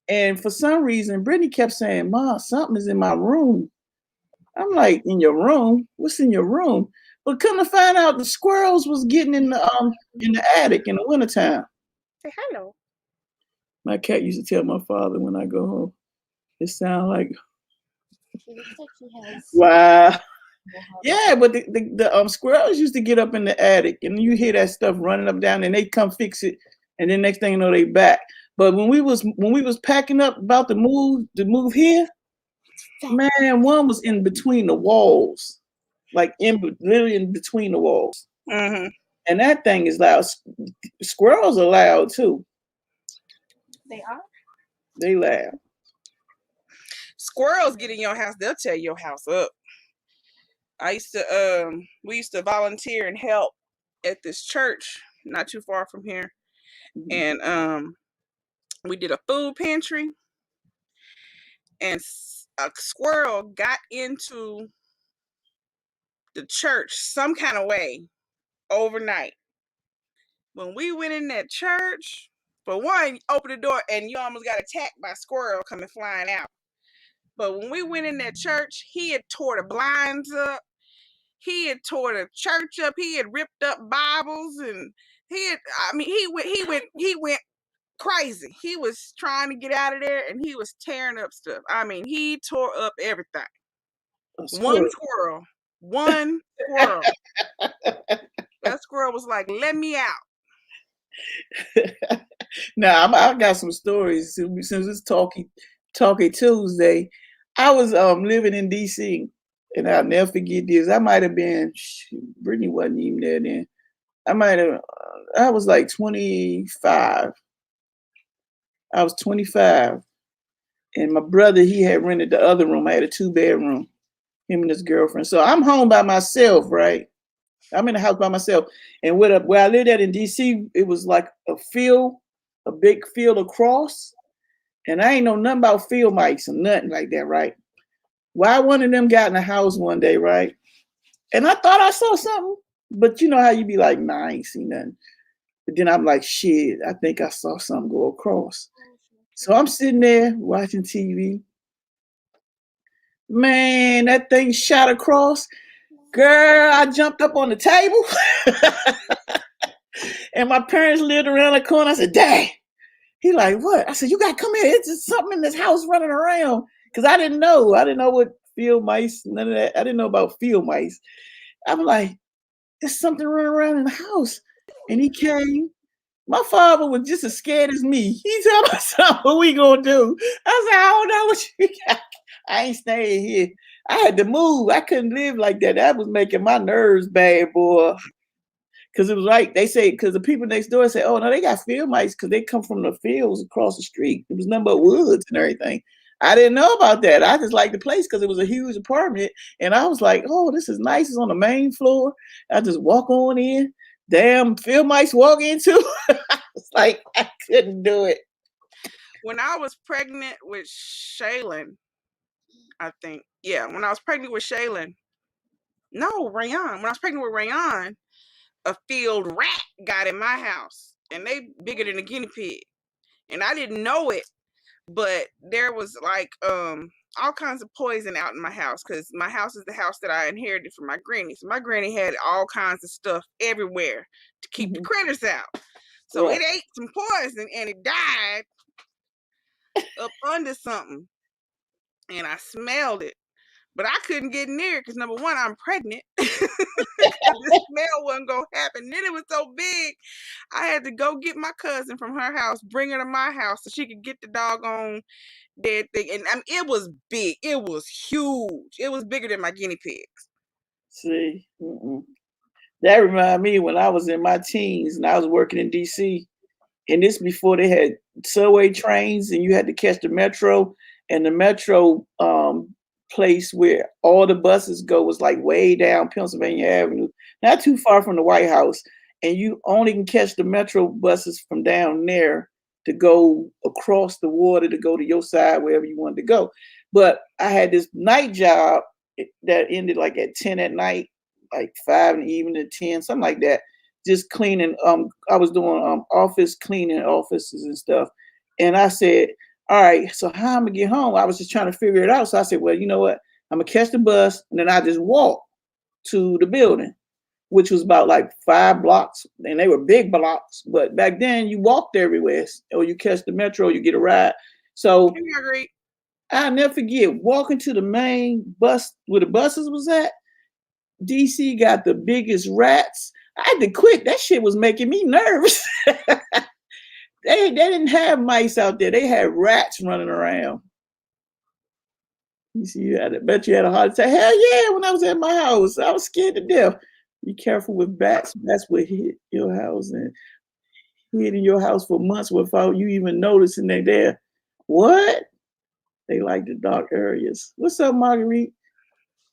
And for some reason, Brittany kept saying, "Ma, something is in my room." I'm like, "In your room? What's in your room?" But come to find out, the squirrels was getting in the attic in the wintertime. Say hello. My cat used to tell my father when I go home, it sounds like, It looks like he has. wow. Yeah, but the squirrels used to get up in the attic, and you hear that stuff running up down, and they come fix it, and then next thing you know, they back. But when we was packing up about to move here, man, one was in between the walls, like literally in between the walls, Mm-hmm. and that thing is loud. Squirrels are loud too. They are. They loud. Squirrels get in your house, they'll tear your house up. We used to volunteer and help at this church not too far from here. Mhm. And we did a food pantry, and a squirrel got into the church some kind of way overnight. When we went in that church, for one, opened the door and you almost got attacked by a squirrel coming flying out. But when we went in that church, he had tore the blinds up. He had tore the church up. He had ripped up Bibles, and he went crazy. He was trying to get out of there, and he was tearing up stuff. I mean, he tore up everything. One squirrel. That squirrel was like, "Let me out." Now I got some stories since it's Talkie Tuesday. I was living in DC, and I'll never forget this. I might have been Brittany wasn't even there then. I was like 25. I was 25, and my brother, he had rented the other room. I had a 2-bedroom, him and his girlfriend. So I'm home by myself, right? I'm in the house by myself. And where I lived at in DC, it was like a big field across. And I ain't know nothing about field mice or nothing like that, right? Why one of them got in the house one day, right? And I thought I saw something, but you know how you be like, nah, I ain't seen nothing. But then I'm like, shit, I think I saw something go across. So I'm sitting there watching TV. Man, that thing shot across. Girl, I jumped up on the table. And my parents lived around the corner. I said, "Dad." He like, "What?" I said, "You got to come here. It's just something in this house running around." Because I didn't know. I didn't know what field mice, none of that. I didn't know about field mice. I'm like, "There's something running around in the house." And he came. My father was just as scared as me. He told my son, "What we gonna do?" I said, "I don't know what you got. I ain't staying here." I had to move. I couldn't live like that. That was making my nerves bad, boy. Because it was like they say, because the people next door say, "Oh no, they got field mice because they come from the fields across the street. It was nothing but woods and everything." I didn't know about that. I just liked the place because it was a huge apartment, and I was like, "Oh, this is nice. It's on the main floor." I just walk on in. Damn, field mice walk into. It's like I couldn't do it. When I was pregnant with Shaylin, I think, yeah, when I was pregnant with Shaylin, no, Rayon. When I was pregnant with Rayon, a field rat got in my house, and they bigger than a guinea pig, and I didn't know it, but there was like all kinds of poison out in my house, because my house is the house that I inherited from my granny. So my granny had all kinds of stuff everywhere to keep the critters out. So Right. it ate some poison and it died up under something, and I smelled it. But I couldn't get near it because, number one, I'm pregnant. The smell wasn't going to happen. Then it was so big, I had to go get my cousin from her house, bring her to my house so she could get the doggone dead thing. And I mean, it was big. It was huge. It was bigger than my guinea pigs. See, that reminded me when I was in my teens and I was working in DC. And this before they had subway trains and you had to catch the metro. And the metro place where all the buses go was like way down Pennsylvania Avenue, not too far from the White House. And you only can catch the metro buses from down there to go across the water to go to your side, wherever you wanted to go. But I had this night job that ended like at 10 at night. like 5 in the evening to 10, something like that. Just cleaning. I was doing office cleaning offices and stuff. And I said, all right, so how I'm gonna get home? I was just trying to figure it out. So I said, well, you know what? I'm gonna catch the bus and then I just walk to the building, which was about like 5 blocks, and they were big blocks. But back then, you walked everywhere, or you catch the metro, you get a ride. So I'll never forget walking to the main bus where the buses was at. DC got the biggest rats. I had to quit. That shit was making me nervous. They didn't have mice out there. They had rats running around. You see, I bet you had a heart attack. Hell yeah, when I was at my house, I was scared to death. Be careful with bats. Bats will hit your house and hid in your house for months without you even noticing they're there. What? They like the dark areas. What's up, Marguerite?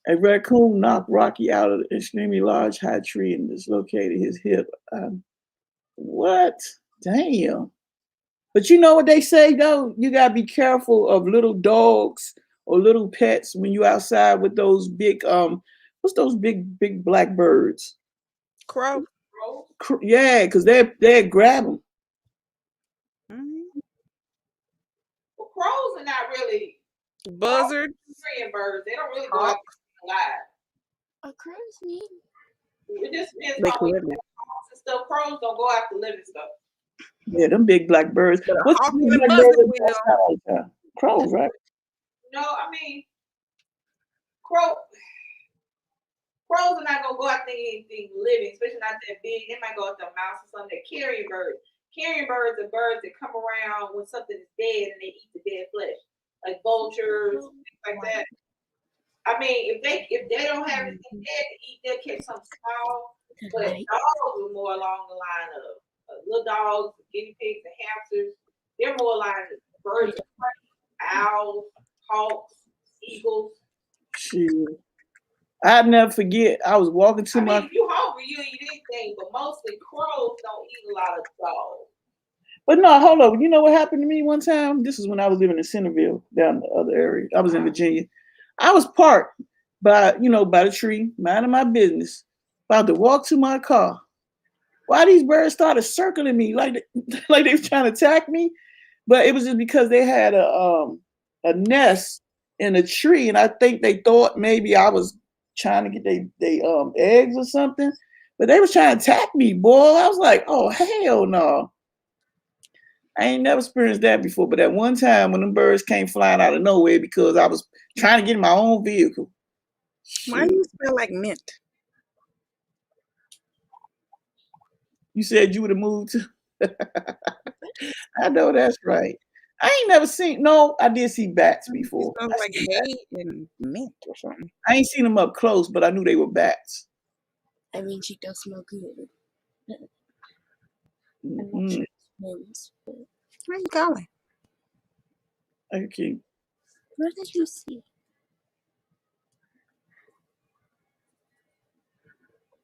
A raccoon knocked Rocky out of an extremely large high tree and dislocated his hip. What? Damn. But you know what they say, though? You got to be careful of little dogs or little pets when you outside with those big, what's those big black birds? Crow. Yeah, because they'll grab them. Well, crows are not really buzzards. Carrion birds. They don't really go out alive. A crow's mean. It just depends on what stuff. Crows don't go after living stuff. Yeah, them big black birds. What's the black bird? Crows, right? No, I mean, crows are not gonna go after anything living, especially not that big. They might go after a mouse or something. They're carrion birds. Carrion birds are birds that come around when something is dead and they eat the dead flesh, like vultures, things like that. I mean, if they don't have anything dead to eat, they'll catch something small. But dogs are more along the line of little dogs, guinea pigs, and hamsters. They're more like birds, owls, hawks, eagles. Shoot. I'd never forget. I was walking to my. If you hungry, you eat anything, but mostly crows don't eat a lot of dogs. But no, hold on. You know what happened to me one time? This is when I was living in Centerville, down the other area. I was in Virginia. I was parked by the tree, minding my business, about to walk to my car. Why these birds started circling me like they was trying to attack me? But it was just because they had a nest in a tree, and I think they thought maybe I was trying to get they eggs or something. But they was trying to attack me, boy. I was like, oh hell no. I ain't never experienced that before, but at one time when them birds came flying out of nowhere because I was trying to get in my own vehicle. Why do you smell like mint? You said you would have moved to. I know that's right. I ain't never seen. No, I did see bats before. It smells like hay and mint or something. I ain't seen them up close, but I knew they were bats. I mean, she does smell good. Mm-hmm. Where are you going? Okay. What did you see?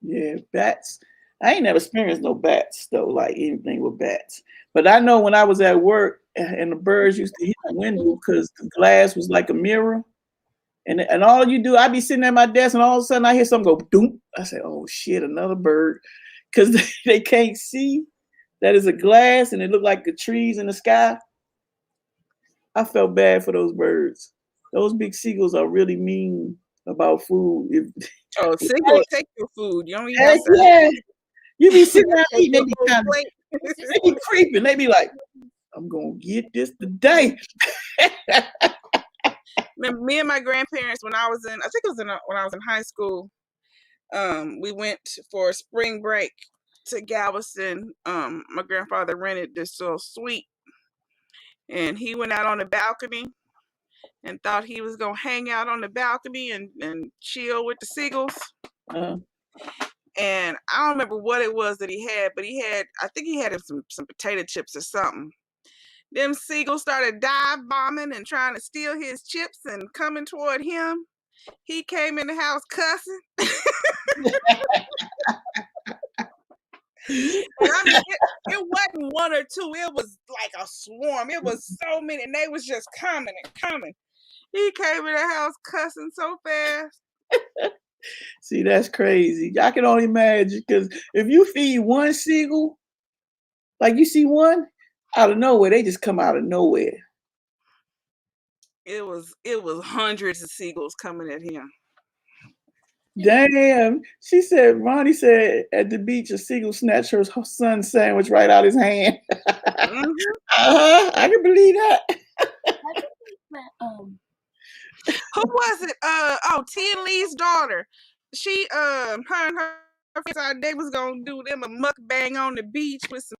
Yeah, bats. I ain't never experienced no bats though, like anything with bats. But I know when I was at work and the birds used to hit the window because the glass was like a mirror. And all you do, I'd be sitting at my desk and all of a sudden I hear something go doom. I say, oh shit, another bird. Because they can't see that it's a glass and it looked like the trees in the sky. I felt bad for those birds. Those big seagulls are really mean about food. Seagulls take your food. You don't eat outside. Yeah. You be sitting around eating, they be creeping. They be like, I'm going to get this today. Me and my grandparents, when I was in high school, we went for a spring break to Galveston. My grandfather rented this little suite, and he went out on the balcony and thought he was gonna hang out on the balcony and chill with the seagulls. And I don't remember what it was that he had, but I think he had some potato chips or something. Them seagulls started dive bombing and trying to steal his chips and coming toward him. He came in the house cussing. And I mean, it wasn't one or two. It was like a swarm. It was so many, and they was just coming and coming. He came in the house cussing so fast. See, that's crazy. I can only imagine because if you feed one seagull, like you see one out of nowhere, they just come out of nowhere. It was hundreds of seagulls coming at him. Damn. She said, Ronnie said at the beach, a seagull snatched her son's sandwich right out his hand. Mhm. I can believe that. Who was it? Tia Lee's daughter. She her and her friends, they was gonna do them a mukbang on the beach with some.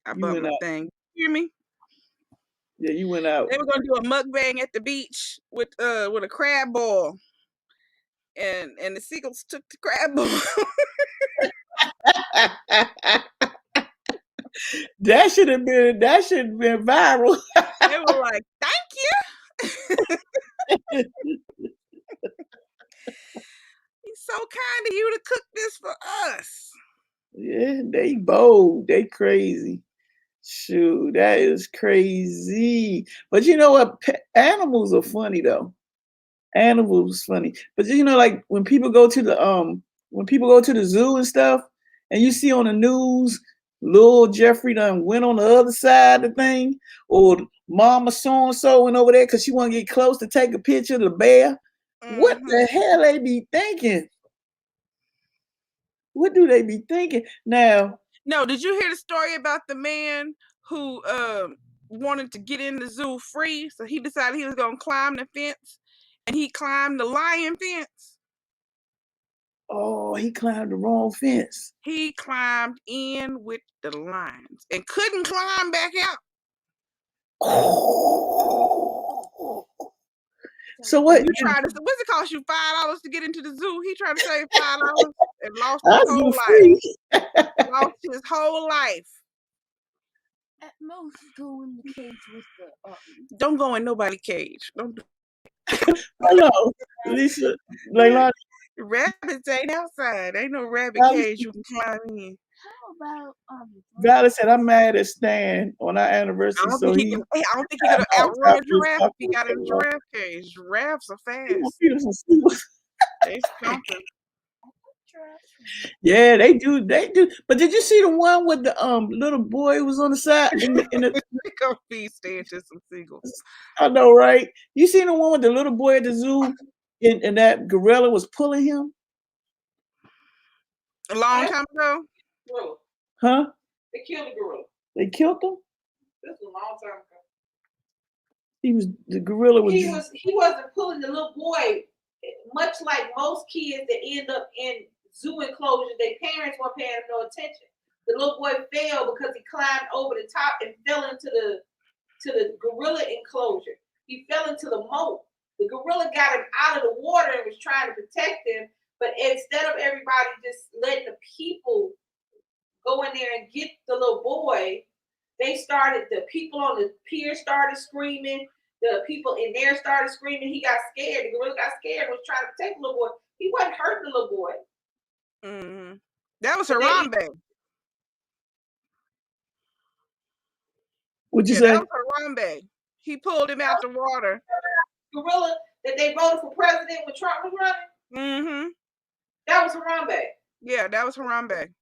I You bumped went my out. thing. You hear me? Yeah, you went out. They were gonna do a mukbang at the beach with a crab ball, and the seagulls took the crab ball. That should have been viral. They were like, "Thank you." He's so kind of you to cook this for us. Yeah, they bold. They crazy. Shoot, that is crazy. But you know what? Animals are funny though. Animals funny. But you know, like when people go to the zoo and stuff, and you see on the news, little Jeffrey done went on the other side of the thing, or Mama so and so went over there because she want to get close to take a picture of the bear. What the hell they be thinking? What do they be thinking now? No, did you hear the story about the man who wanted to get in the zoo free? So he decided he was gonna climb the fence, and he climbed the lion fence. Oh, he climbed the wrong fence. He climbed in with the lions and couldn't climb back out. So what? You tried to, what's it cost you $5 to get into the zoo? He tried to save $5 and lost his I whole do life. free. Lost his whole life. At most, go in the cage with the. Don't go in nobody's cage. Don't. Hello, Lisa. Leilani. Rabbits ain't outside. Ain't no rabbit cage you can climb in. How about Valerie said, "I'm mad at Stan on our anniversary." I don't So think he could have outrun a giraffe if he got in a giraffe cage. Giraffes are fast. They stomping. Yeah, they do. They do. But did you see the one with the little boy was on the side in the Go feed Stan to some seagulls. I know, right? You seen the one with the little boy at the zoo and that gorilla was pulling him? A long time ago? Gorilla. Huh? They killed the gorilla. They killed him? This was a long time ago. The gorilla was he wasn't pulling the little boy, much like most kids that end up in zoo enclosures, their parents weren't paying him no attention. The little boy fell because he climbed over the top and fell into the gorilla enclosure. He fell into the moat. The gorilla got him out of the water and was trying to protect him, but instead of everybody just letting the people go in there and get the little boy, the people on the pier started screaming. The people in there started screaming. He got scared. The gorilla got scared and was trying to protect the little boy. He wasn't hurting the little boy. Mm-hmm. That was Harambe. What'd you say? That was Harambe. He pulled him out the water. Gorilla that they voted for president when Trump was running? Mm-hmm. That was Harambe. Yeah, that was Harambe.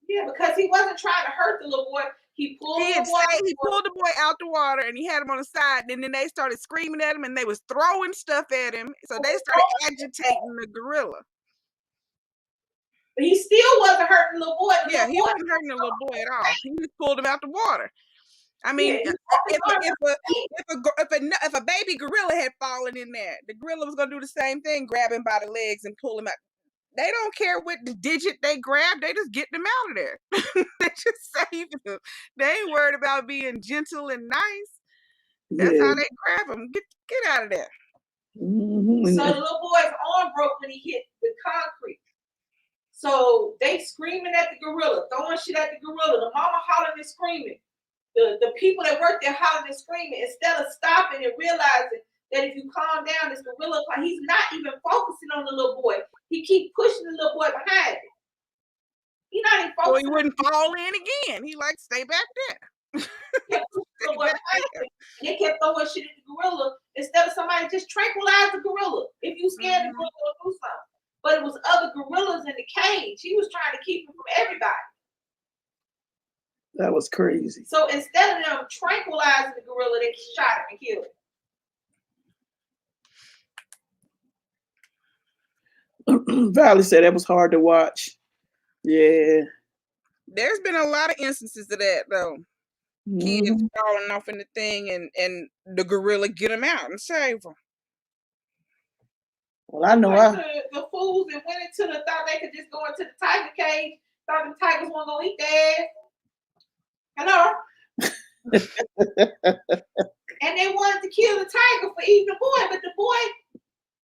Yeah, because he wasn't trying to hurt the little boy. He pulled the boy out the water and he had him on the side, and then they started screaming at him and they was throwing stuff at him. So they started agitating the gorilla. But he still wasn't hurting the little boy. He wasn't hurting the little boy at all. He just pulled him out the water. I mean, if a baby gorilla had fallen in there, the gorilla was gonna do the same thing, grab him by the legs and pull him out. They don't care what the digit they grab, they just get them out of there. They just save them. They ain't worried about being gentle and nice. That's how they grab them. Get out of there. Mm-hmm. So the little boy's arm broke when he hit the concrete. So they screaming at the gorilla, throwing shit at the gorilla. The mama hollering and screaming. The people that work there hollering and screaming. Instead of stopping and realizing that if you calm down, this gorilla, he's not even focusing on the little boy. He keep pushing the little boy behind him. He's not even focusing. So he wouldn't fall in again. He like stay back there. They kept throwing shit at the gorilla instead of somebody just tranquilize the gorilla if you scared the gorilla to do something. But it was other gorillas in the cage. He was trying to keep them from everybody. That was crazy. So instead of them tranquilizing the gorilla, they shot him and killed him. Valley said that was hard to watch. Yeah. There's been a lot of instances of that though. Kids falling off in the thing and the gorilla get them out and save them. Well, I know the fools that went into thought they could just go into the tiger cage, thought the tigers weren't gonna eat their ass. Hello. And they wanted to kill the tiger for eating the boy, but the boy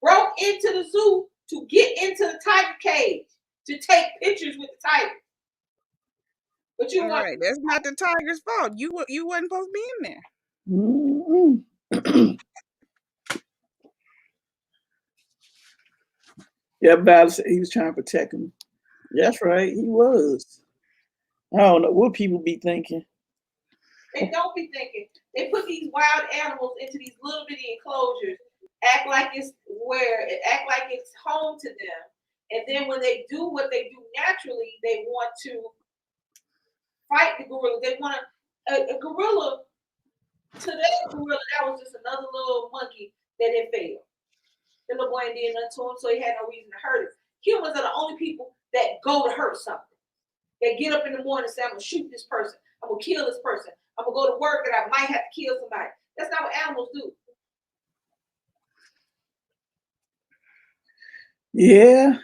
broke into the zoo to get into the tiger cage to take pictures with the tiger. But you right, that's not the tiger's fault. You wasn't supposed to be in there. Yeah, Val said he was trying to protect him. That's right, he was. I don't know what people be thinking. They don't be thinking. They put these wild animals into these little bitty enclosures, act like it's home to them. And then when they do what they do naturally, they want to fight the gorilla. They want a gorilla. Today, gorilla, that was just another little monkey that had failed. The little boy did nothing to him, so he had no reason to hurt him. Humans are the only people that go to hurt something. They get up in the morning and say, I'm going to shoot this person. I'm going to kill this person. I'm going to go to work and I might have to kill somebody. That's not what animals do. Yeah.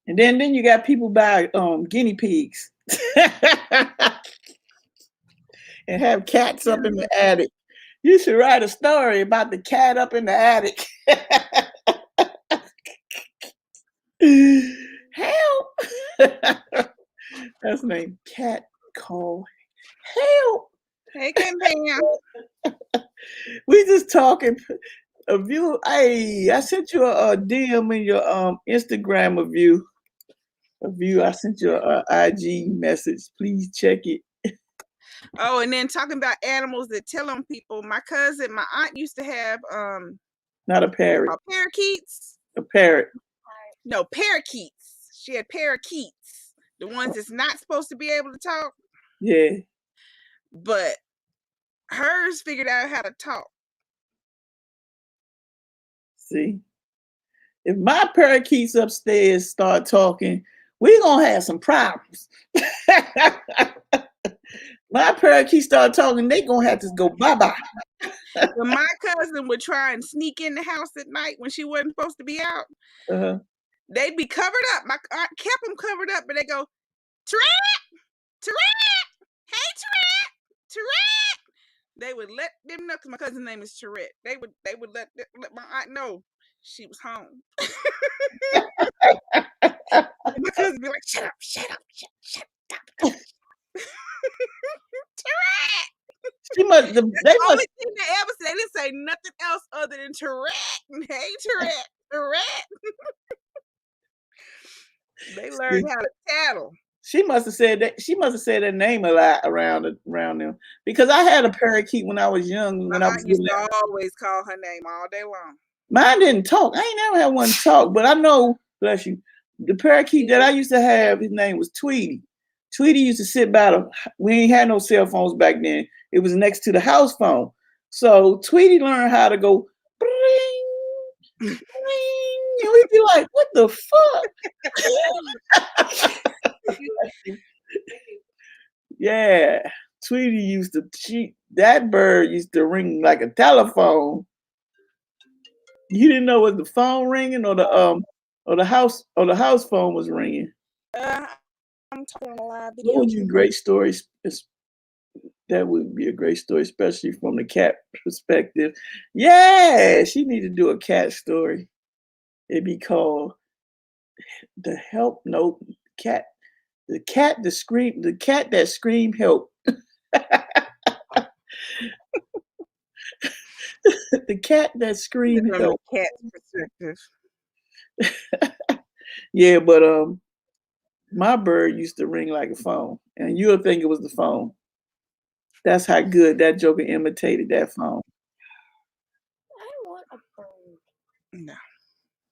And then you got people buy guinea pigs and have cats up in the attic. You should write a story about the cat up in the attic. Help! That's named Cat Call Help. Hey, Campaign. We just talking. A view. Hey, I sent you a DM in your Instagram review. I sent you a IG message. Please check it. Oh, and then talking about animals that tell on people. My aunt used to have not a parrot. Parakeets. A parrot. No, parakeets. She had parakeets. The ones that's not supposed to be able to talk. Yeah. But hers figured out how to talk. See, if my parakeets upstairs start talking, we're gonna have some problems. My parakeets start talking, they gonna have to go bye-bye. When my cousin would try and sneak in the house at night when she wasn't supposed to be out, they'd be covered up. My aunt kept them covered up, but they go, Tourette, Tourette, hey Tourette, Tourette. They would let them know, because my cousin's name is Tourette. They would let my aunt know she was home. My cousin would be like, shut up. Tourette. They must. Only thing they ever said, they didn't say nothing else other than Tourette. Hey Tourette, Tourette. They learned how to tattle. She must have said that. She must have said that name a lot around them, because I had a parakeet when I was young. When I was used to always call her name all day long. Mine didn't talk. I ain't never had one talk, but I know, bless you, the parakeet that I used to have, his name was Tweety. Tweety used to sit by we ain't had no cell phones back then. It was next to the house phone. So Tweety learned how to go bring, bring, and we'd be like, what the fuck? Yeah. Tweety used to that bird used to ring like a telephone. You didn't know was the phone ringing or the house phone was ringing. I'm talking a live video. What would be great stories? That would be a great story, especially from the cat perspective. Yeah, she need to do a cat story. It'd be called the help note cat. The cat that scream help. The cat that scream help. From the cat's perspective. Yeah, but my bird used to ring like a phone, and you'll think it was the phone. That's how good that joker imitated that phone. I want a bird. No.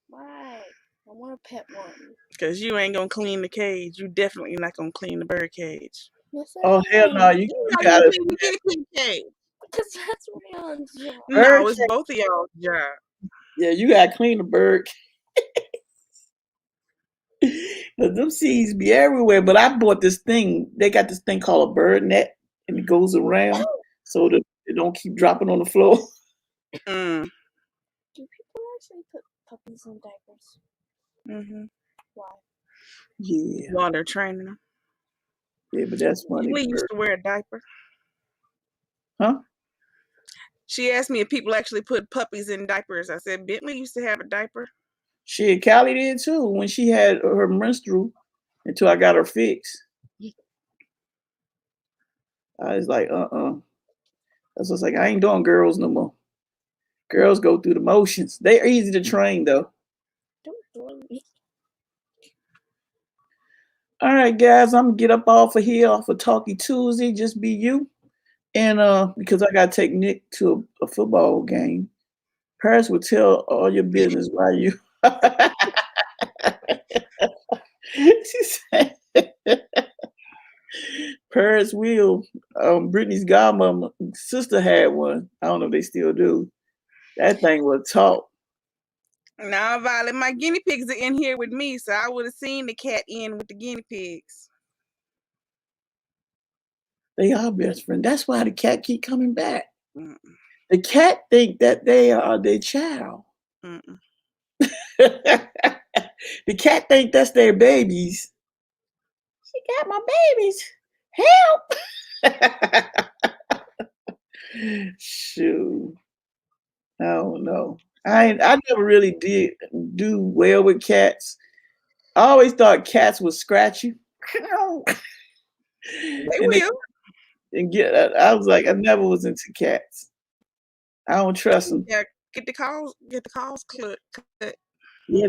Why? I want a pet one. Because you ain't going to clean the cage. You definitely not going to clean the bird cage. Yes, I Oh hell no! am. You You gotta clean the guinea pig cage. Because that's Rayon's job. bird. No, it's both of y'all's job. Yeah, you gotta clean the bird. Cause them seeds be everywhere. But I bought this thing. They got this thing called a bird net, and it goes around so that it don't keep dropping on the floor. Mm. Do people actually put puppies in diapers? Mm-hmm. Why? Yeah, While they're training them. yeah, but that's funny. We used to wear a diaper. Huh? She asked me if people actually put puppies in diapers. I said Bentley used to have a diaper. Shit, Callie did too when she had her menstrual until I got her fixed. I was like, That's what's like, I ain't doing girls no more. Girls go through the motions. They're easy to train though. Don't blame me. All right, guys, I'm gonna get up off of here off of Talkie Tuesday. Just be you. And because I gotta take Nick to a football game. Paris will tell all your business while you she said Paris will. Brittany's godmother sister had one. I don't know if they still do. That thing was talk. Now, Violet, my guinea pigs are in here with me, so I would have seen the cat in with the guinea pigs. They are best friends. That's why the cat keep coming back. Mm-mm. The cat think that they are their child. Mm-mm. The cat think that's their babies. She got my babies. Help! Shoot. I don't know. I never really did do well with cats. I always thought cats would scratch you. They and will. I was like, I never was into cats. I don't trust them. Yeah, get the calls cut. Yeah,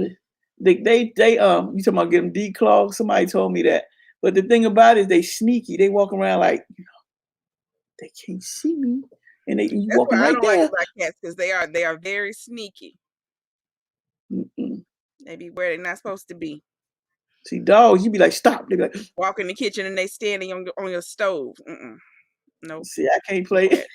they you talking about getting declawed? Somebody told me that. But the thing about it is they sneaky. They walk around like they can't see me, and you That's walking what I right don't there. like about cats, because they are very sneaky. Mm-mm. They be where they're not supposed to be. See, dogs, you be like, stop. They be like, Walk in the kitchen and they standing on your stove. Nope. see, I can't play it.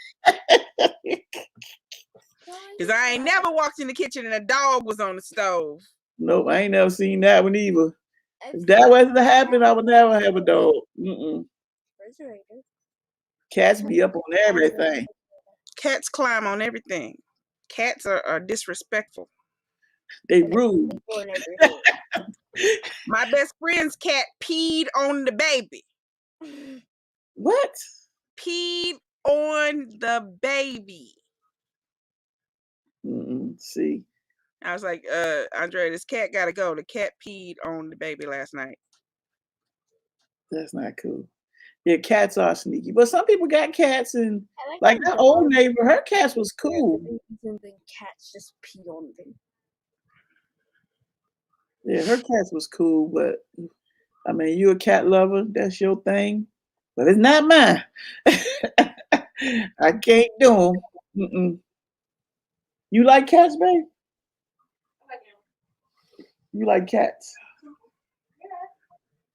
Because I ain't never walked in the kitchen and a dog was on the stove. Nope, I ain't never seen that one either. If that wasn't to happen, I would never have a dog. Cats be up on everything. Cats climb on everything. Cats are disrespectful. They rude. My best friend's cat peed on the baby. What? Peed on the baby. See. I was like, Andre, this cat gotta go. The cat peed on the baby last night. That's not cool. Yeah, cats are sneaky. But some people got cats, and like that old neighbor, her cat was cool. And then cats just pee on them. Yeah, her cat was cool, but I mean, you a cat lover, that's your thing. But it's not mine. I can't do them. You like cats, babe? You like cats?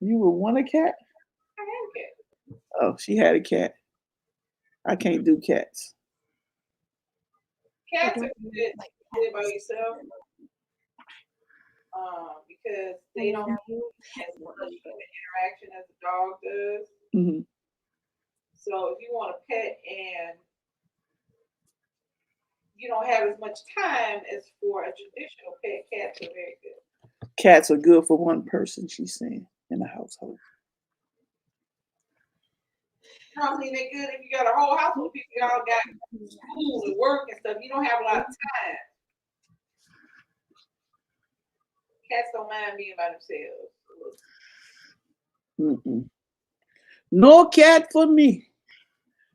You would want a cat? I had a cat. Oh, she had a cat. I can't do cats. Cats are good by yourself. Because they don't have as much interaction as a dog does. Mm-hmm. So if you want a pet and you don't have as much time as for a traditional pet, cats are very good. Cats are good for one person, she's saying, in the household. I mean, they're good if you got a whole household of people, y'all got school and work and stuff. You don't have a lot of time. Cats don't mind being by themselves. No cat for me.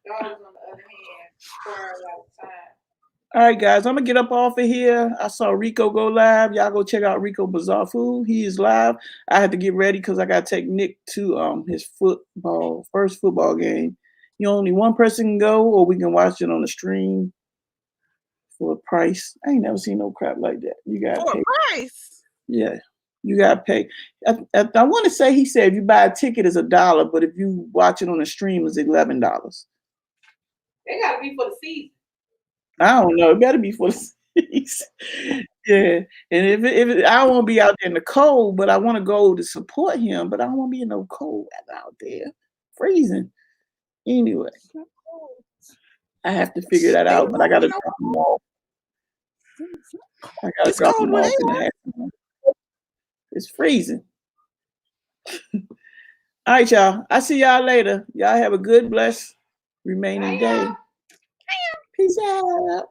Dogs, on the other hand, require a lot of time. All right, guys, I'm gonna get up off of here. I saw Rico go live. Y'all go check out Rico Bizarre Food. He is live. I had to get ready because I gotta take Nick to his first football game. You only one person can go, or we can watch it on the stream for a price. I ain't never seen no crap like that. You gotta For pay. a price. Yeah, you gotta pay. I want to say he said if you buy a ticket it's $1, but if you watch it on the stream it's $11. They gotta be for the season. I don't know. It better be for the season. Yeah, and if I don't want to be out there in the cold, but I want to go to support him, but I don't want to be in no cold weather out there, freezing. Anyway, I have to figure that out, but I gotta drop him off. I gotta It's drop cold him where off they in the are. afternoon. It's freezing. All right, y'all. I see y'all later. Y'all have a good, blessed remaining day. Peace out.